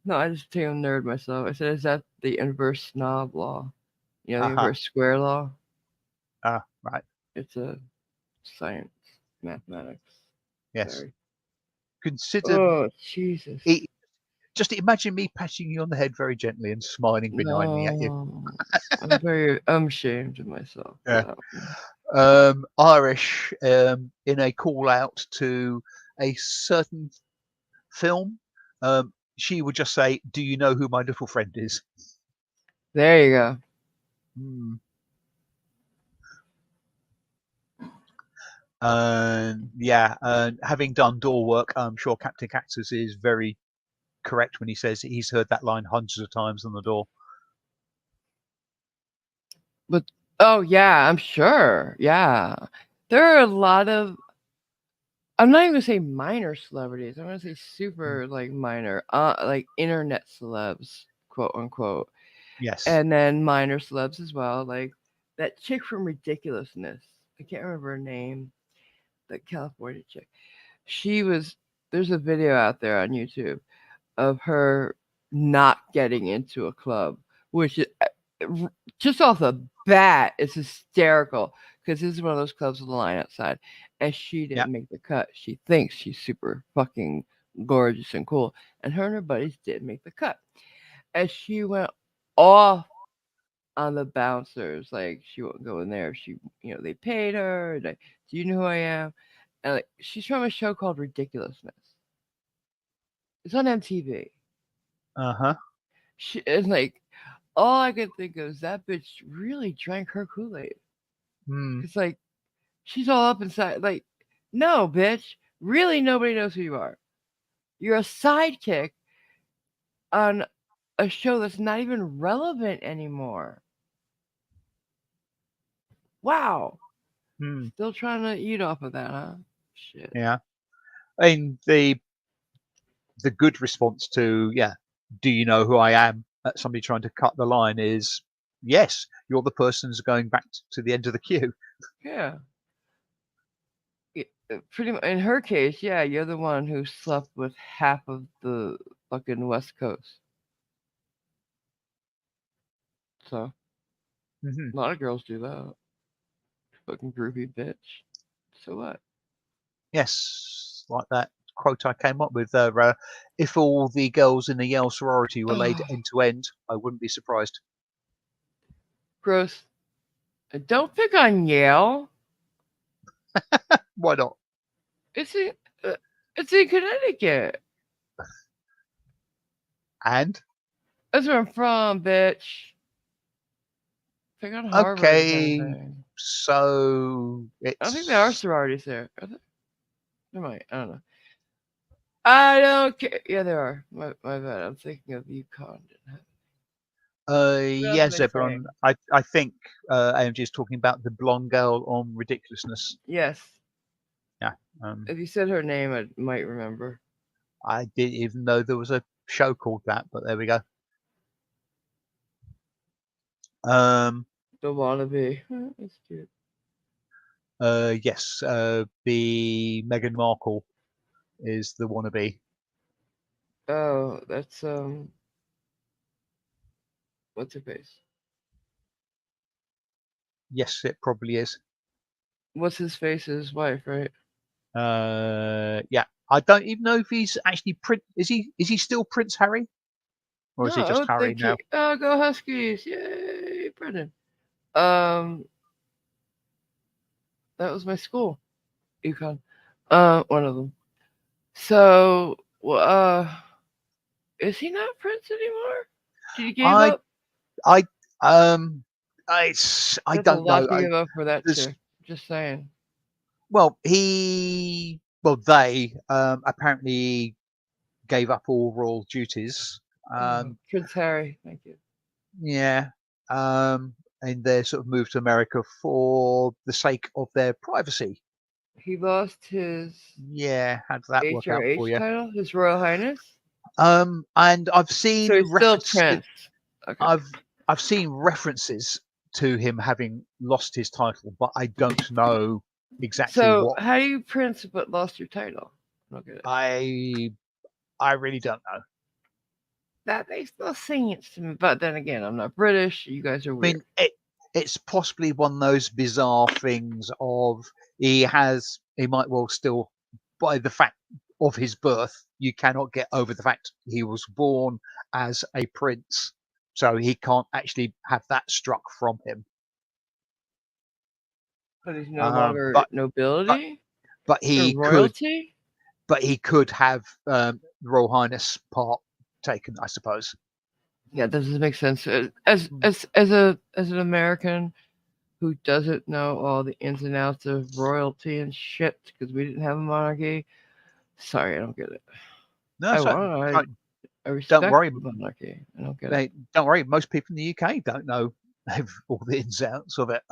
No, I just became a nerd myself. I said, is that the inverse snob law? You know, the Aha. inverse square law? Right. It's a science, mathematics. Yes. Sorry. Consider. Oh, Jesus. e- Just imagine me patting you on the head very gently and smiling benignly at you. No. I'm ashamed of myself for Yeah. that one. Irish, in a call out to a certain film, she would just say, "Do you know who my little friend is?" There you go. Hmm. And having done door work, I'm sure Captain Cactus is very correct when he says he's heard that line hundreds of times on the door. But oh yeah, I'm sure. Yeah. There are a lot of I'm not even gonna say minor celebrities. I'm gonna say Mm, super like minor, like internet celebs, quote unquote, yes. and then minor celebs as well. Like that chick from Ridiculousness. I can't remember her name. The California chick. She was. There's a video out there on YouTube of her not getting into a club, which is just off the bat is hysterical because this is one of those clubs with a line outside, and she Yeah. didn't make the cut. She thinks she's super fucking gorgeous and cool, and her buddies did make the cut, and she went off on the bouncers like she won't go in there. She, they paid her. Like, do you know who I am? And like, she's from a show called Ridiculousness. It's on MTV. Uh-huh. She is like, all I could think of is that bitch really drank her Kool Aid. Hmm. It's like she's all up inside. Like, no, bitch. Really, nobody knows who you are. You're a sidekick on a show that's not even relevant anymore. Wow. Hmm. Still trying to eat off of that, huh? Shit. Yeah. And the good response to, "Do you know who I am?" Somebody trying to cut the line is, yes, you're the person who's going back to the end of the queue. Yeah. Pretty much in her case, yeah, you're the one who slept with half of the fucking West Coast. So Hmm. a lot of girls do that. Fucking groovy bitch. So what? Yes, like that quote I came up with. If all the girls in the Yale sorority were laid end to end, I wouldn't be surprised. Gross. Don't pick on Yale. Why not? It's in, uh, it's in Connecticut. And That's where I'm from, bitch. Pick on Harvard if okay, anything. so I don't think there are it's sororities there. Are there? There might. I don't know. I don't care. Yeah, there are. My bad. I'm thinking of UConn. What else are yes, they everyone. saying? I think AMG is talking about the blonde girl on Ridiculousness. Yes. Yeah. Um, If you said her name, I might remember. I didn't even know there was a show called that, but there we go. The wannabe. That's cute. Yes, the Meghan Markle is the wannabe. Oh, that's what's her face? Yes, it probably is. What's his face's wife, right? Yeah. I don't even know if he's actually Prince. Is he still Prince Harry, or is No, he I just would Harry think now? oh, go Huskies! Yay, Brendan. Um, that was my school, UConn. One of them. So, is he not Prince anymore? Did he give I up? I I That's a don't lot know. to give up for that There's chick. Just saying. they apparently gave up all royal duties. Prince Harry, thank you. Yeah. And they sort of moved to America for the sake of their privacy. He lost his Yeah, how did that work out for HRH you? title, His Royal Highness. And I've So seen he's still references. Prince. Okay. I've seen references to him having lost his title, but I don't know exactly So what. how do you Prince but lost your title? I don't get it. I really don't know. That makes no sense to me. But then again, I'm not British. You guys are I weird. mean, it's possibly one of those bizarre things of he might well still, by the fact of his birth, you cannot get over the fact he was born as a prince, so he can't actually have that struck from him. But he's no longer But nobility but or he could royalty. have the Royal Highness part taken, I suppose. Yeah, this doesn't make sense. As Mm. as an American who doesn't know all the ins and outs of royalty and shit because we didn't have a monarchy. Sorry, I don't get it. No, I so want. don't, I don't respect worry, the monarchy. I don't get it. don't worry. Most people in the UK don't know all the ins and outs of it.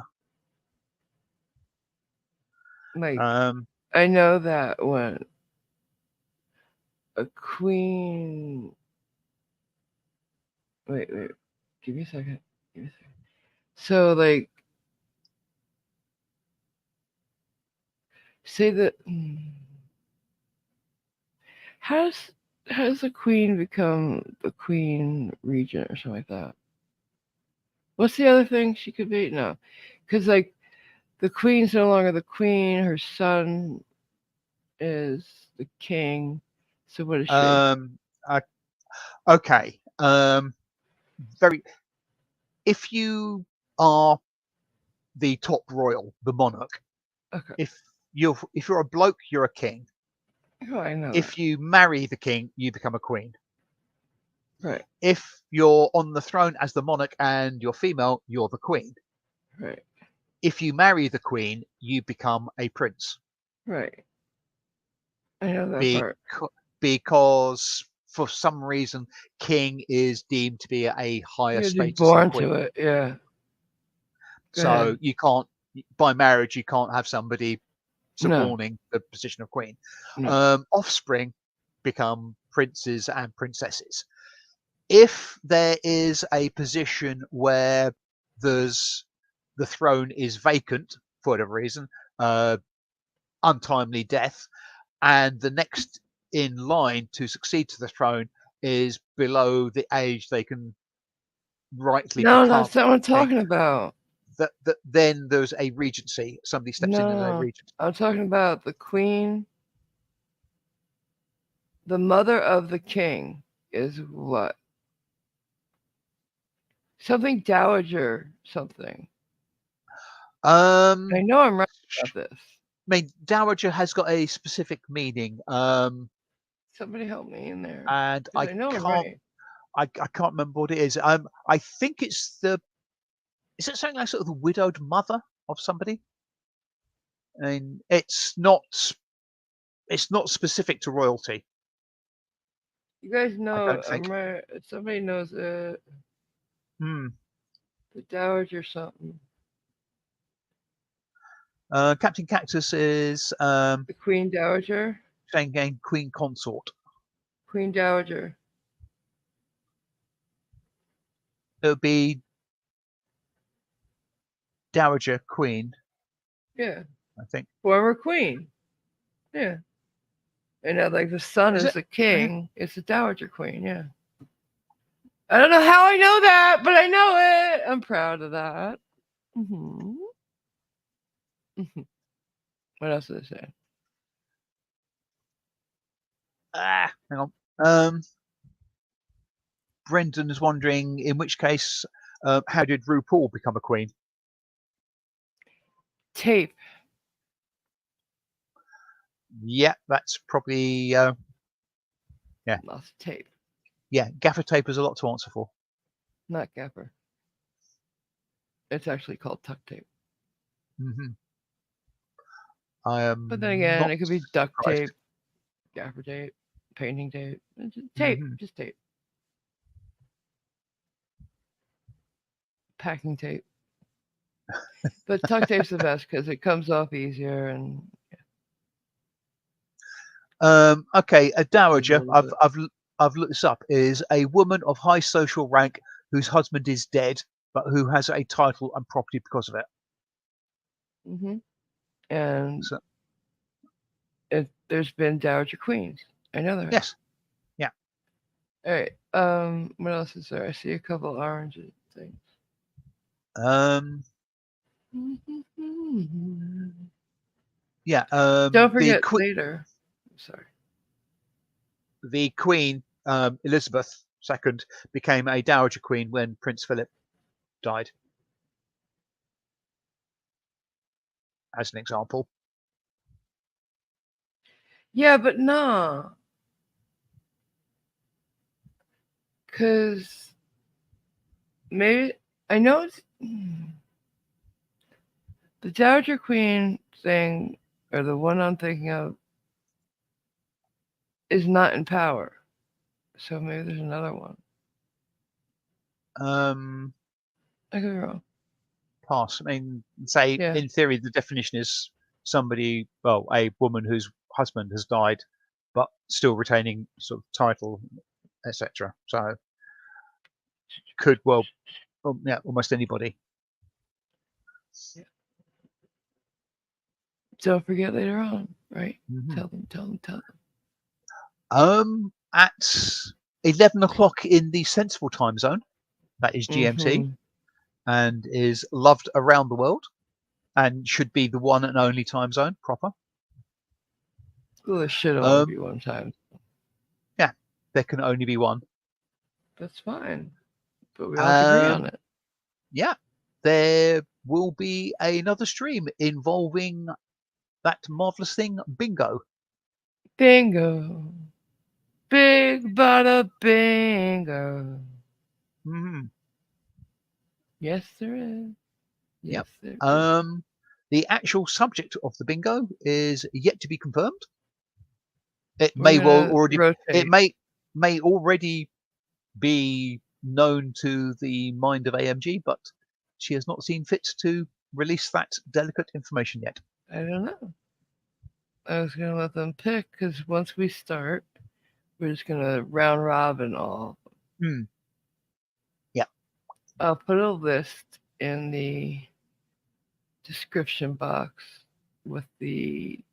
Like Um, I know that when a queen. Wait. Give me a second. Give me a second. So like, say that. How does how does a queen become the queen regent or something like that? What's the other thing she could be? No, because like the queen's no longer the queen. Her son is the king. So what is she? um, uh, okay. Very. If you are the top royal, the monarch, Okay. if you're a bloke, you're a king. Oh, I know that. If you marry the king, you become a queen. Right. If you're on the throne as the monarch and you're female, you're the queen. Right. If you marry the queen, you become a prince. Right. I know that Be- part. because for some reason, king is deemed to be a higher You're just status than born queen. to it. Yeah. Go So ahead. you can't, by marriage, you can't have somebody No. suborning the position of queen. No. Offspring become princes and princesses. If there is a position where there's the throne is vacant for whatever reason, untimely death, and the next in line to succeed to the throne is below the age they can rightly No, become that's not what I'm king, talking about. that then there's a regency. Somebody steps in as a No, regent. I'm talking about the queen. The mother of the king is what? Something dowager something. I know I'm right about this. I mean, dowager has got a specific meaning, Somebody help me in there. and 'Cause I know I'm right. I can't remember what it is. I think it's is it something like sort of the widowed mother of somebody? I mean, it's not specific to royalty. You guys I know don't think. I'm right. Somebody knows Hmm. the dowager something. Captain Cactus is The queen dowager. saying queen consort. Queen dowager. It would be dowager queen, Yeah. I think. Former queen. Yeah. And now, like the son Is is it? the king. It's the dowager queen. Yeah. I don't know how I know that, but I know it. I'm proud of that. Hmm. What else did I say? Hang on. Brendan is wondering, in which case, how did RuPaul become a queen? Tape. Yeah, that's probably Lots of tape. yeah. Gaffer tape is a lot to answer for. Not gaffer. It's actually called tuck tape. Hmm. I am. But then again, not it could be duct surprised. tape, gaffer tape, painting tape. It's just tape. Mhm. Just tape. Packing tape. But tuck tape's the best because it comes off easier and Okay, a dowager. little bit. I've looked this up. Is a woman of high social rank whose husband is dead, but who has a title and property because of it. And So there's been dowager queens. I know that. yes, yeah. All right. What else is there? I see a couple orange things. Yeah. Don't forget later. Sorry. The Queen, Elizabeth II, became a dowager queen when Prince Philip died. As an example. Yeah, but nah. Cause maybe I know it's the dowager queen thing, or the one I'm thinking of, is not in power. So maybe there's another one. I could be wrong. Pass. I mean, say Yeah. in theory, the definition is somebody, well, a woman whose husband has died, but still retaining sort of title, etc. So could yeah, almost anybody. Yeah. Don't forget later on, right? Mm-hmm. Tell them. At 11 o'clock in the sensible time zone, that is GMT, Mm-hmm. and is loved around the world, and should be the one and only time zone proper. Well, there should only be one time. Yeah, there can only be one. That's fine, but we all agree on it. Yeah, there will be another stream involving that marvelous thing, bingo. Bingo. Big bada bingo. Mm-hmm. Yes, there is. Yes, Yep. there is. The actual subject of the bingo is yet to be confirmed. It We're may well gonna already. rotate. It may already be known to the mind of AMG, but she has not seen fit to release that delicate information yet. I don't know. I was gonna let them pick because once we start, we're just gonna round robin all. Hmm. Yeah. I'll put a list in the description box with the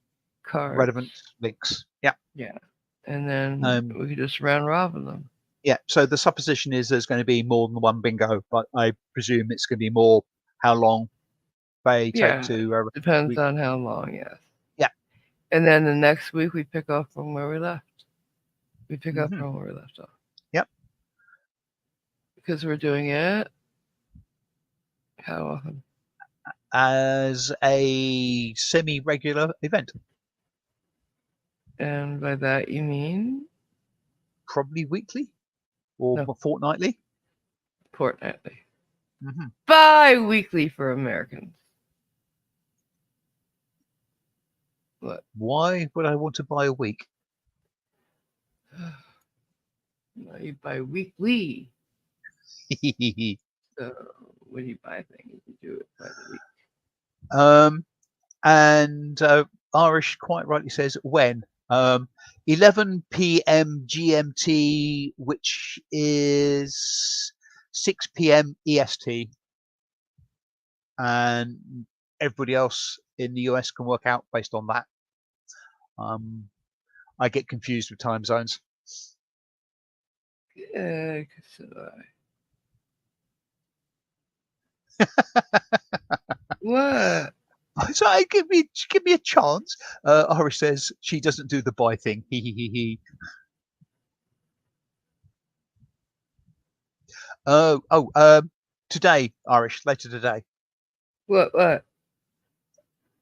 cards. Relevant links. Yeah. Yeah. And then Um, we could just round robin them. Yeah. So the supposition is there's going to be more than one bingo, but I presume it's going to be more. How long they Yeah. take to? Depends on how long, yes. Yeah. And then the next week we pick up from where we left. We pick up Mhm. from where we left off. Yep. Because we're doing it how often? As a semi-regular event, And by that you mean probably weekly or No. fortnightly. fortnightly. Hmm. Bi-weekly for Americans. What? Why would I want to buy a week? No, you buy weekly. So when you buy things, you do it by the week. And Irish quite rightly says when. 11 p.m. GMT, which is 6 p.m. EST, and everybody else in the US can work out based on that. I get confused with time zones. Yeah, so what? So give me a chance. Irish says she doesn't do the buy thing. He. Today, Irish, later today, What?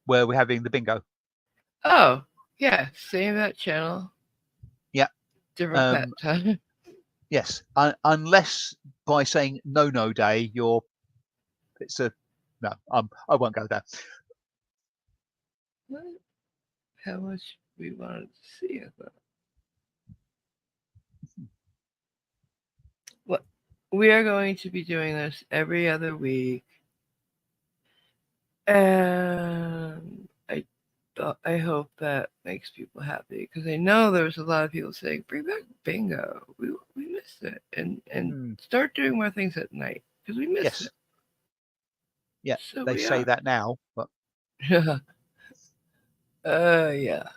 where we're having the bingo. Oh, yeah, same that channel. Yeah. Different pet time. Yes, unless by saying no day, it's a no. I won't go there. What? How much we wanted to see it though. What? We are going to be doing this every other week, and I hope that makes people happy because I know there's a lot of people saying bring back bingo. We missed it, and start doing more things at night because we missed it. Yeah, so they say that now, but yeah. Yeah.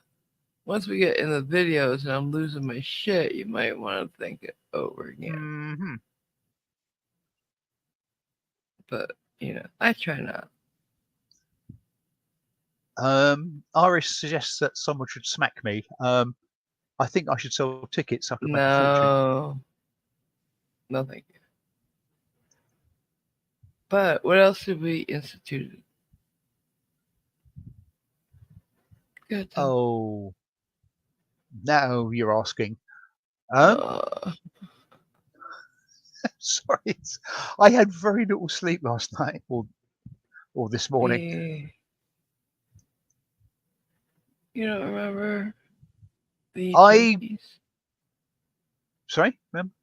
Once we get in the videos and I'm losing my shit, you might want to think it over again. Mm-hmm. But I try not. Irish suggests that someone should smack me. I think I should sell tickets so I could make a fortune. No, thank you. But what else have we instituted? Good. Oh, now you're asking. Sorry, I had very little sleep last night or this morning. You don't remember the turkeys? Sorry, remember?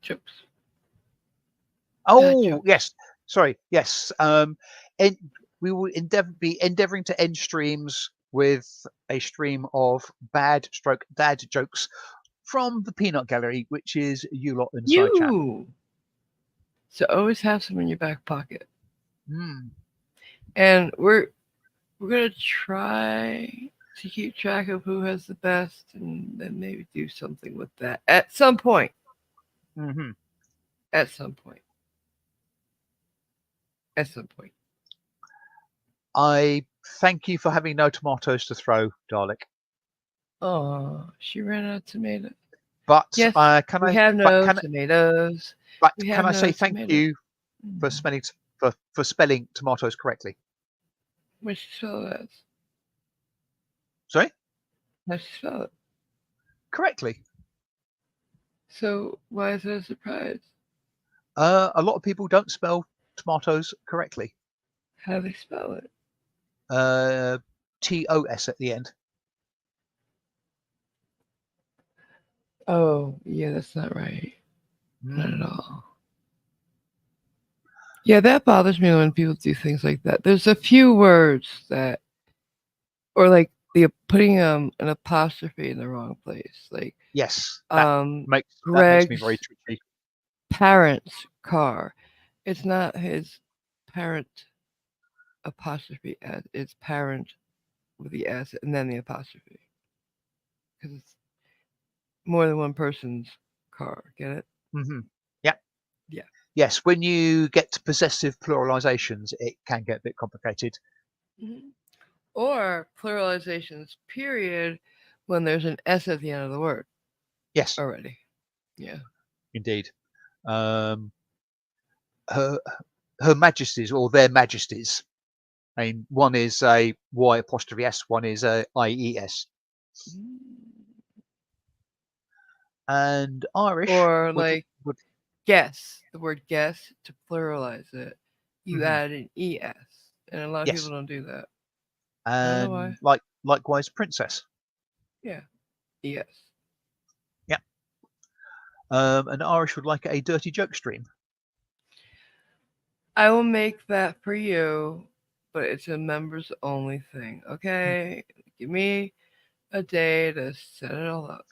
Jokes. Oh, yes. Sorry, yes. And we will be endeavouring to end streams with a stream of dad jokes from the Peanut Gallery, which is you lot inside chat. So always have some in your back pocket. Mm. And we're gonna try to keep track of who has the best, and then maybe do something with that at some point. Mm-hmm. At some point. I thank you for having no tomatoes to throw, Dalek. Oh, she ran out of tomatoes. But yes, can we I have no tomatoes. But can I say thank you for spelling tomatoes correctly? What she spell it as? Sorry? How she spell it? Correctly. So why is it a surprise? A lot of people don't spell tomatoes correctly. How do they spell it? TOS at the end. Oh, yeah, that's not right. Not at all. Yeah, that bothers me when people do things like that. There's a few words that, or like the putting an apostrophe in the wrong place. Like yes, that makes me very tricky. Parents' car It's not his parent apostrophe s. It's parent with the s and then the apostrophe because it's more than one person's car. Get it? Hmm. Yeah. Yeah. Yes. When you get to possessive pluralizations, it can get a bit complicated. Hmm. Or pluralizations. Period. When there's an s at the end of the word Yes, already. Yeah. indeed. Um, her Her Majesties or Their Majesties. I mean, one is a Y apostrophe S, one is a IES. And Irish Or like would guess. The word guess to pluralize it. You mhm, add an es, and a lot of people yes, don't do that. I don't know why. and likewise princess. Yeah. Es. Yeah. And Irish would like a dirty joke stream. I will make that for you, but it's a members only thing. Okay? Give me a day to set it all up.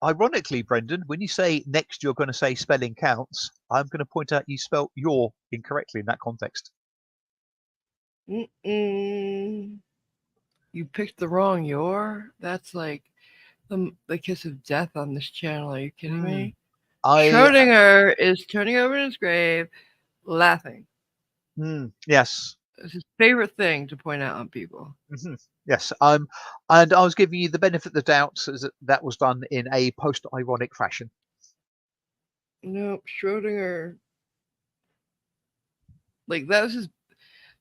Ironically, Brendan, when you say next you're going to say spelling counts, I'm going to point out you spelt your incorrectly in that context. Mm-mm. You picked the wrong your? That's like the kiss of death on this channel. Are you kidding Mm, me? I Schrodinger is turning over in his grave, laughing. yes. It's his favorite thing to point out on people. Mhm. Yes, and I was giving you the benefit of the doubt as that was done in a post-ironic fashion. Nope, Schrodinger. Like, that was his.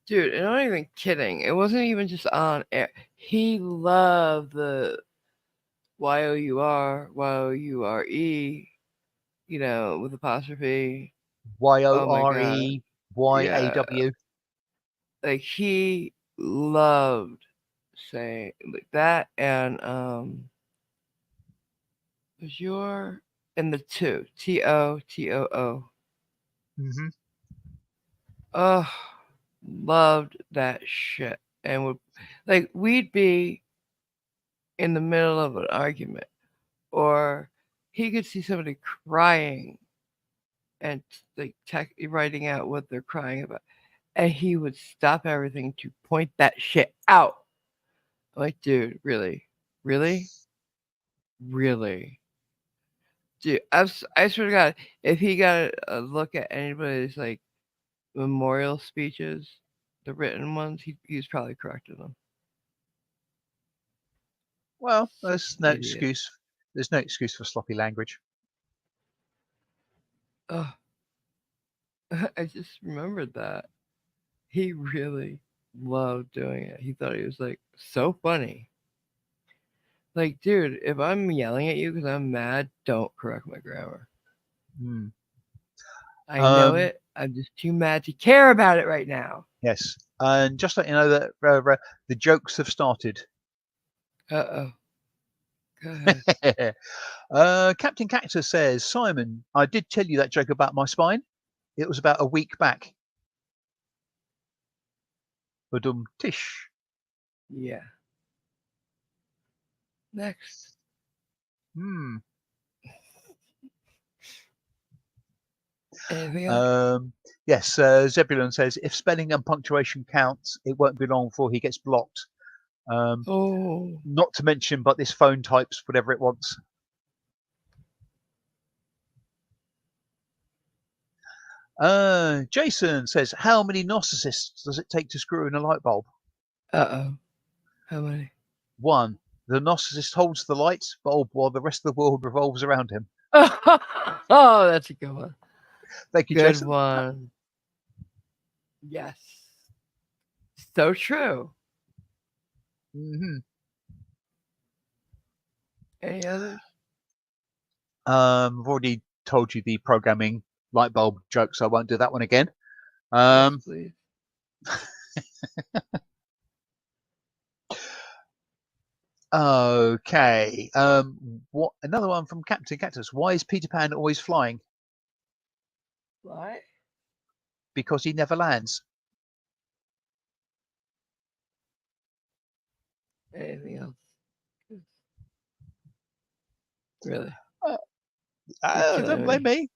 Dude, and I'm not even kidding. It wasn't even just on air. He loved the YOURE, with apostrophe. Oh my god. Yeah. YOREYAW. Like, he loved saying like that, and was your and the two TOTOO. Hmm. Oh, loved that shit, and would like we'd be in the middle of an argument, or he could see somebody crying and like writing out what they're crying about, and he would stop everything to point that shit out. I'm like, dude, really, really, really. Dude, I swear to God, if he got a look at anybody's like memorial speeches, the written ones, he's probably corrected them. Well, Such there's an no idiot. excuse. There's no excuse for sloppy language. Oh, I just remembered that. He really loved doing it. He thought he was like so funny. Like, dude, if I'm yelling at you because I'm mad, don't correct my grammar. Hmm. I know Um, it. I'm just too mad to care about it right now. yes, and just let you know that the jokes have started. Uh-oh. Go ahead. Captain Cactus says, Simon, I did tell you that joke about my spine. It was about a week back. Badum tish. Yeah. Next. Hmm. Anything else? Yes, Zebulon says, if spelling and punctuation counts, it won't be long before he gets blocked. Um, Oh. Not to mention, but this phone types whatever it wants. Jason says, how many narcissists does it take to screw in a light bulb? Uh-oh. How many? One. The narcissist holds the light bulb while the rest of the world revolves around him. Oh, that's a good one. Thank you, Good Jason. one. Yes. So true. Hmm. Any others? I've already told you the programming light bulb joke, so I won't do that one again. Yes, Um, please. okay. What? Another one from Captain Cactus. Why is Peter Pan always flying? What? Because he never lands. Anything else? Really? Uh, You're killing don't blame me. me.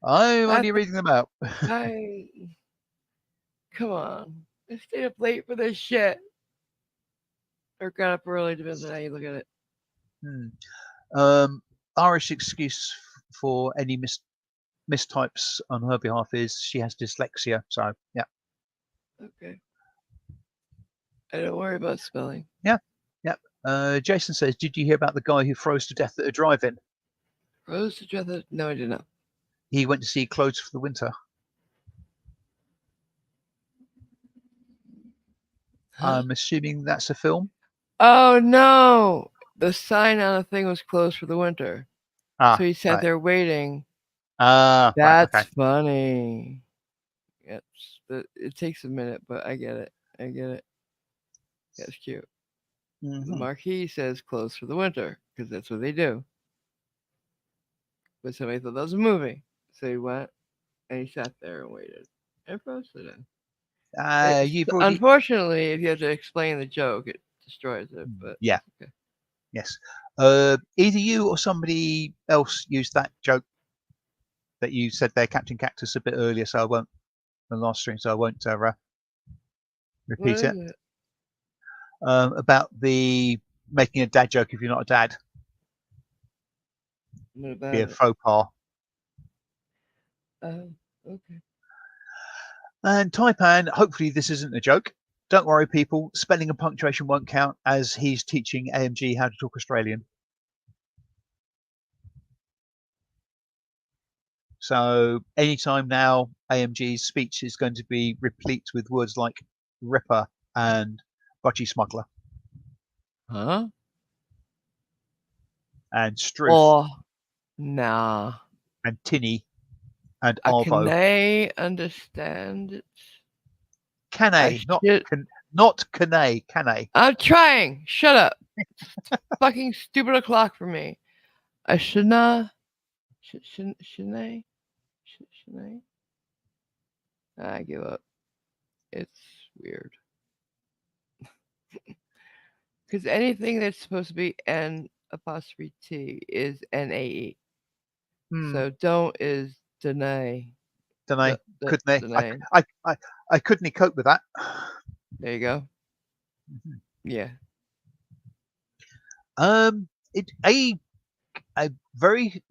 I'm I only reading them out. I come on. I stayed up late for this shit. Or got up early, depends on how you look at it. Irish excuse for any mistypes on her behalf is she has dyslexia. So yeah, Okay. I don't worry about spelling. yeah. Jason says, did you hear about the guy who froze to death at a drive-in? Rose to Dread? No, I did not. He went to see Clothes for the Winter. Huh? I'm assuming that's a film. Oh no! The sign on the thing was closed for the winter. So he sat Right. there waiting. Right. That's Okay. funny. It takes a minute, but I get it. I get it. That's cute. The Mhm. marquee says closed for the winter because that's what they do. But somebody thought that was a movie, so he went and he sat there and waited and froze to death. You've already. Unfortunately, if you have to explain the joke, it destroys it. But Yeah. okay. Yes. Either you or somebody else used that joke that you said there, Captain Cactus, a bit earlier. So I won't. The last stream, so I won't What repeat is it. it? About the making a dad joke if you're not a dad, What about be a it? faux pas. Oh, okay. And Taipan, hopefully this isn't a joke. Don't worry, people. Spelling and punctuation won't count as he's teaching AMG how to talk Australian. So anytime now, AMG's speech is going to be replete with words like ripper and budgie smuggler Huh? and struth Oh, nah. and tinny and Can arvo. I understand it? I Canay, not should. not canay, canay. I'm trying. Shut up. It's fucking stupid o'clock for me. I should not. Shouldn't I? Shouldn't I? I give up. It's weird. Because anything that's supposed to be N apostrophe T is NAE. So don't is deny. Don't I? Couldn't I? Deny. I couldn't cope with that. There you go. Yeah. A very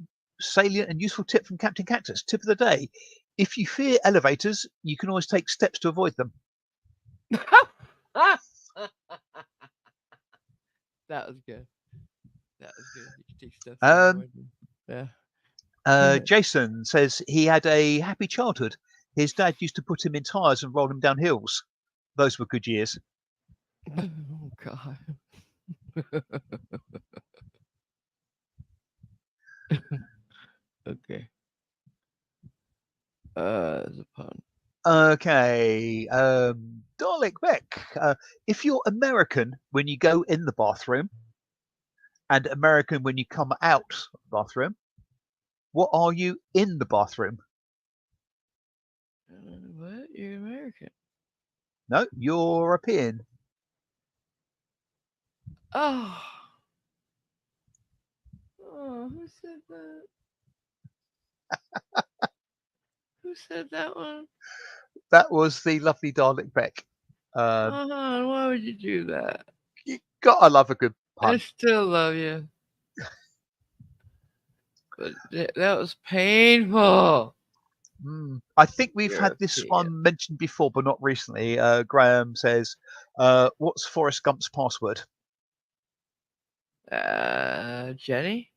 salient and useful tip from Captain Cactus. Tip of the day: if you fear elevators, you can always take steps to avoid them. That was good. That was good. You can take steps. Yeah. Jason says he had a happy childhood. His dad used to put him in tires and roll him down hills. Those were good years. Oh God. Okay. There's a pun. Okay, Dalek Beck. If you're American when you go in the bathroom and American when you come out of the bathroom, what are you in the bathroom? What? You're American. No, European. Oh. Oh, who said that? Who said that one? That was the lovely Dalek Beck. Why would you do that? You gotta love a good I pun. still love you. But that was painful. I think we've had this European. one mentioned before, but not recently. Graham says, "What's Forrest Gump's password?" Jenny?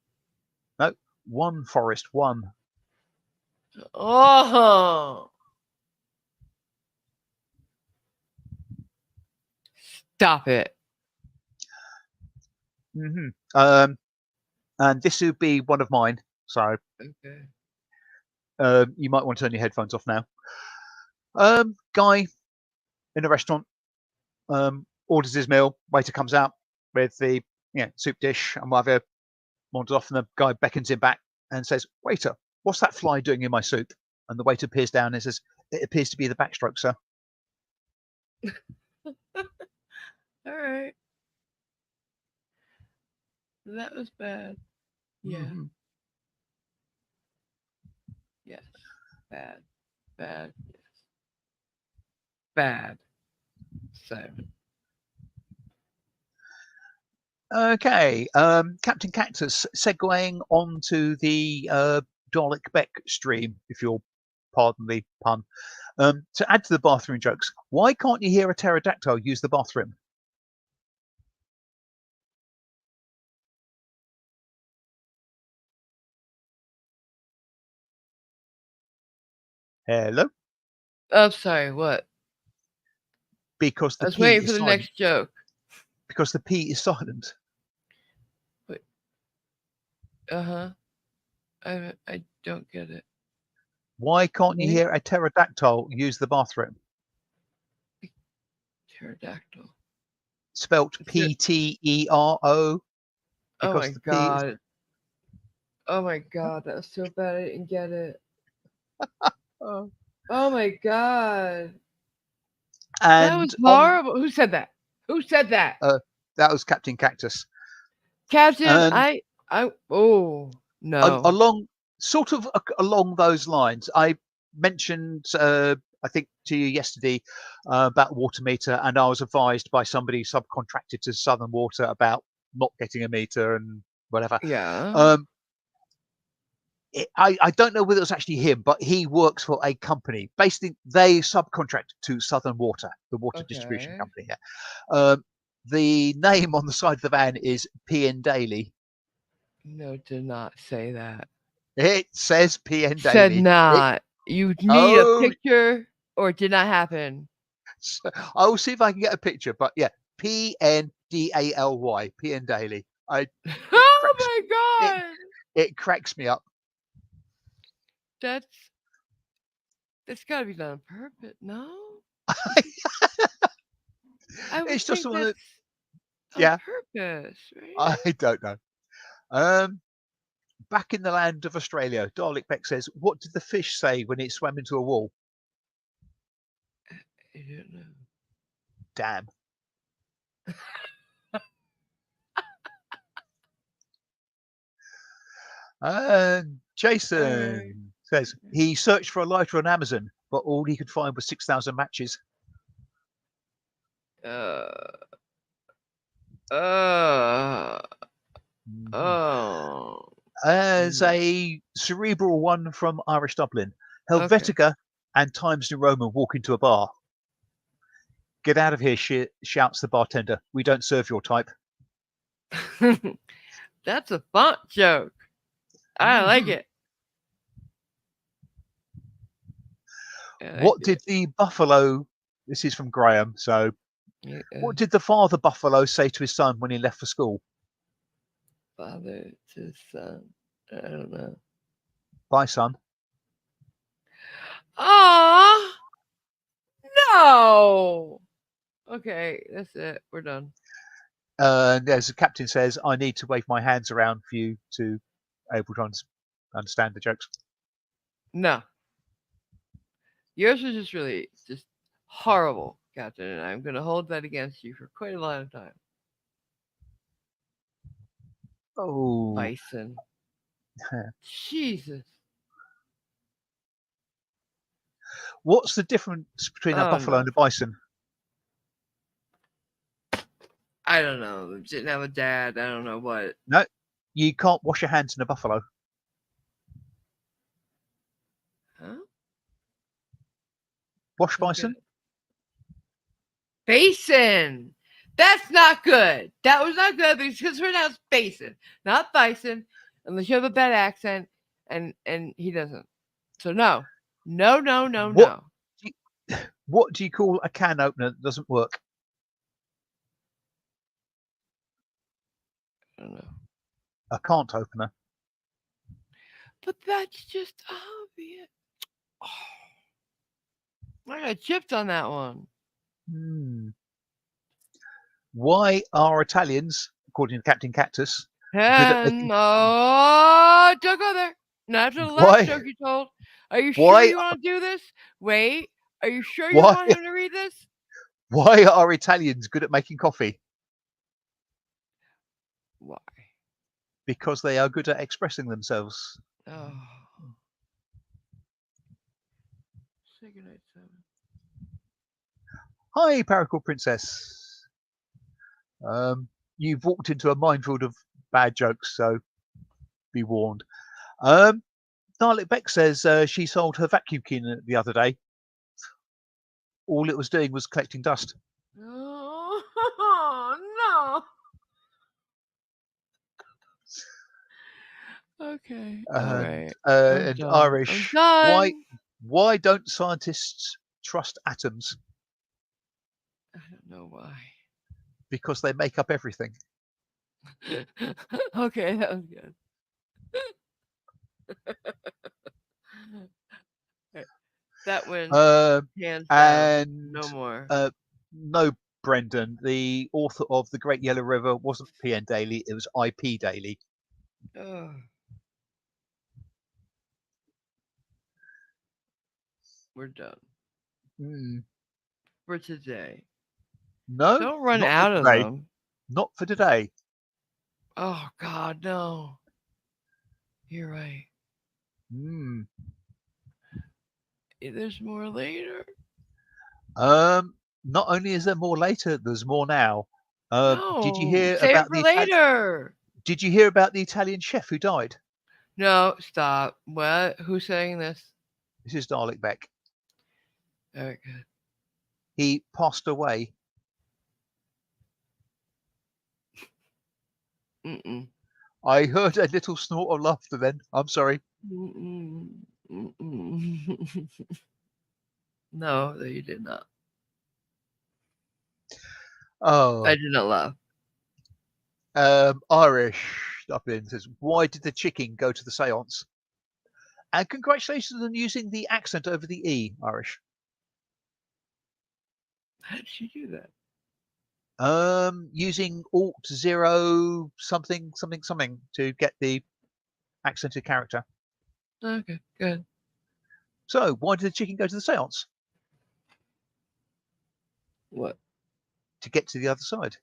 No, one Forrest, one. Oh. Stop it. And this would be one of mine. So Okay. you might want to turn your headphones off now. Guy in a restaurant orders his meal. Waiter comes out with the soup dish and whatever. Wanders off, and the guy beckons him back and says, "Waiter, what's that fly doing in my soup?" And the waiter peers down and says, "It appears to be the backstroke, sir." All right. That was bad. Yeah. Yes. Bad. Bad. Yes. Bad. So. Okay, Captain Cactus, segueing onto the Dalek Beck stream, if you'll pardon the pun. To add to the bathroom jokes, why can't you hear a pterodactyl use the bathroom? Hello? Oh, sorry. What? Because I the was P waiting is for the silent. next joke. Because the P is silent. Wait. I don't get it. Why can't you Wait. hear a pterodactyl use the bathroom? Pterodactyl. Spelt It's a- Ptero. Oh Because my the P is. god. Oh my god. That was so bad. I didn't get it. Oh. Oh my god. That was And on horrible. Who said that? Who said that? that was Captain Cactus. Captain, And oh no. along sort of along those lines, I mentioned I think to you yesterday about water meter, and I was advised by somebody subcontracted to Southern Water about not getting a meter and whatever. Yeah. I don't know whether it was actually him, but he works for a company. Basically, they subcontract to Southern Water, the water distribution Okay. company here. The name on the side of the van is PN Daily. No, did not say that. It says PN Said Daily. not. You need a Oh, picture or it did not happen. I will see if I can get a picture. But yeah, PN DALY, PN Daily. It Oh cracks my it god. it cracks me up. That's gotta be done on purpose. No? I would It's just think one of that's the, on yeah. purpose, I right? don't know. Um, Back in the land of Australia, Dalek Beck says, "What did the fish say when it swam into a wall?" I don't know. Damn. Alright. Jason says he searched for a lighter on Amazon, but all he could find was 6,000 matches. Uh uh Mhm. oh. As No. a cerebral one from Irish Dublin, Okay. Helvetica and Times New Roman walk into a bar. "Get out of here," shouts the bartender. "We don't serve your type." That's a font joke. I like Mhm. it. I like What did it. the buffalo, this is from Graham, so Yeah. what did the father buffalo say to his son when he left for school? Father to son. I don't know. "Bye, son." Aw, no. Okay, that's it. We're done. As the captain says, "I need to wave my hands around for you to able to understand the jokes." No, yours was just horrible, Captain, and I'm gonna hold that against you for quite a lot of time. Oh, Bison. Jesus. what's the difference between a Oh buffalo no. and a bison? I don't know. Didn't have a dad. I don't know what. No, you can't wash your hands in a buffalo. Huh? Wash Don't get bison? it. Basin. That's not good. That was not good because right now it's basin, not bison, unless you have a bad accent, and he doesn't. So no, no, no, no, What no. do you, what do you call a can opener that doesn't work? I don't know. A can't opener. But that's just obvious. Oh, I got chipped on that one. Hmm. Why are Italians, according to Captain Cactus, good at And making? don't go there. Not after the last Why? joke you told. Are you sure Why? you want to do this? Wait. Are you sure you Why? want him to read this? Why are Italians good at making coffee? Why? Because they are good at expressing themselves. Oh. 787. Hi, Paracord Princess. You've walked into a minefield of bad jokes, so be warned. Darlik Beck says she sold her vacuum cleaner the other day. All it was doing was collecting dust. Oh, no. Okay. All right. I'm And done. Irish, I'm done. why don't scientists trust atoms? I don't know why. Because they make up everything. Okay, that was good. That wins. Hands down. And No more. no, Brendan, the author of The Great Yellow River wasn't PN Daily, it was IP Daily. Ugh. We're done for today. No, Don't run not out for of today. them. Not for today. Oh God, no. You're right. There's more later. Not only is there more later, there's more now. Did you No, hear save it about for later. Did you hear about the Italian chef who died? No, stop. What? Who's saying this? This is Darlik Beck. Very good. He passed away. Mm-mm. I heard a little snort of laughter then. I'm sorry. Mm-mm. Mm-mm. No, that you did not. Oh, I did not laugh. Irish up in says, why did the chicken go to the seance? And congratulations on using the accent over the E, Irish. How did she do that? Using Alt 0 something to get the accented character. Okay, good. So, why did the chicken go to the seance? What? To get to the other side.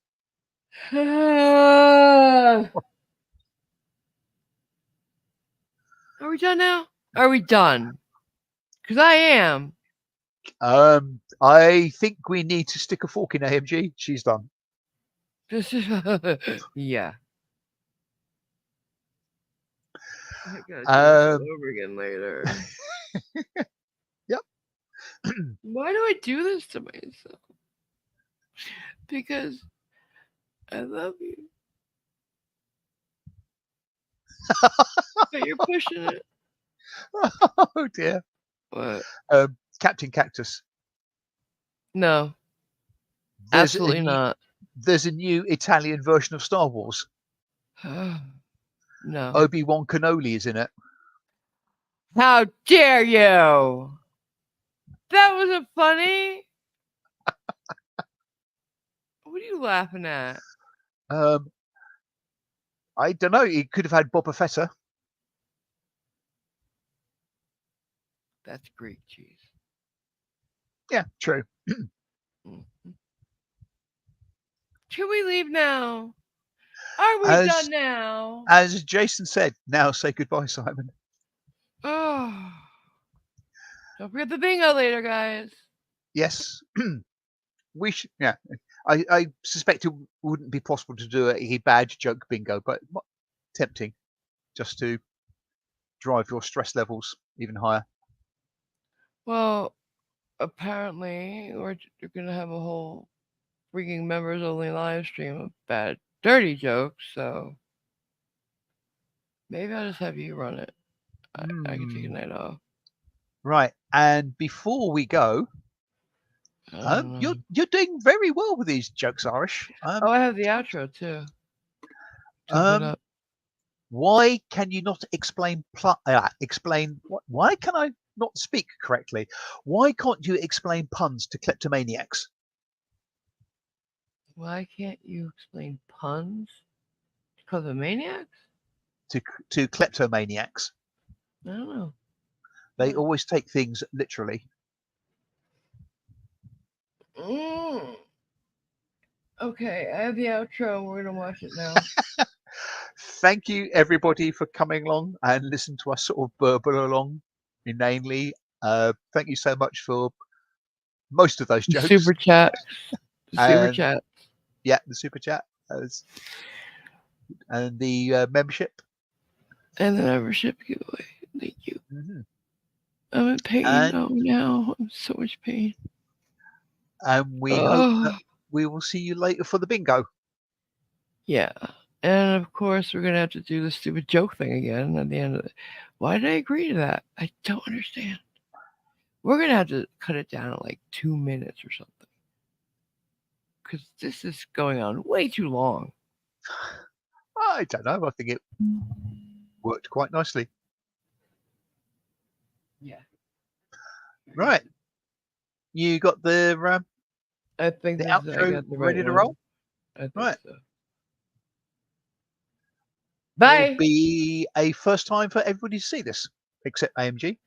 Are we done now? Are we done? Because I am. I think we need to stick a fork in AMG. She's done. This is yeah. I gotta do this all over again later. Yep. Why do I do this to myself? Because I love you. But you're pushing it. Oh dear. What? Captain Cactus. No. Absolutely not. There's a new Italian version of Star Wars. No. Obi-Wan Kenobi is in it. How dare you? That wasn't funny. What are you laughing at? I don't know. He could have had Boba Fett. That's Greek cheese. Yeah, true. Can we leave now? Are we done now? As Jason said, now say goodbye, Simon. Oh. Don't forget the bingo later, guys. Yes. We should, yeah. I suspect it wouldn't be possible to do a bad joke bingo, but tempting just to drive your stress levels even higher. Well, apparently we're going to have a whole freaking members only live stream of bad, dirty jokes, so maybe I'll just have you run it. I can take a night off. Right. And before we go, you're doing very well with these jokes, Irish. I have the outro too. Put up. Why can you not explain? Why can I not speak correctly? Why can't you explain puns to kleptomaniacs? Why can't you explain puns to kleptomaniacs? To kleptomaniacs. I don't know. They always take things literally. Okay, I have the outro. We're gonna watch it now. Thank you, everybody, for coming along and listening to us sort of burble along inanely Thank you so much for most of those The jokes. super chat. The super And- chat. Yeah, the super chat. And the membership. And the membership giveaway. Thank you. Mhm. I'm in pain And- now. I'm in so much pain. And we hope that we will see you later for the bingo. Yeah. And of course, we're going to have to do the stupid joke thing again at the end of it. Why did I agree to that? I don't understand. We're going to have to cut it down to like 2 minutes or something. Because this is going on way too long. I don't know. I think it worked quite nicely. Yeah. Right. You got the I think The I outro got the ready right to one. roll? I think Right. so. It'll Bye. be a first time for everybody to see this, except AMG.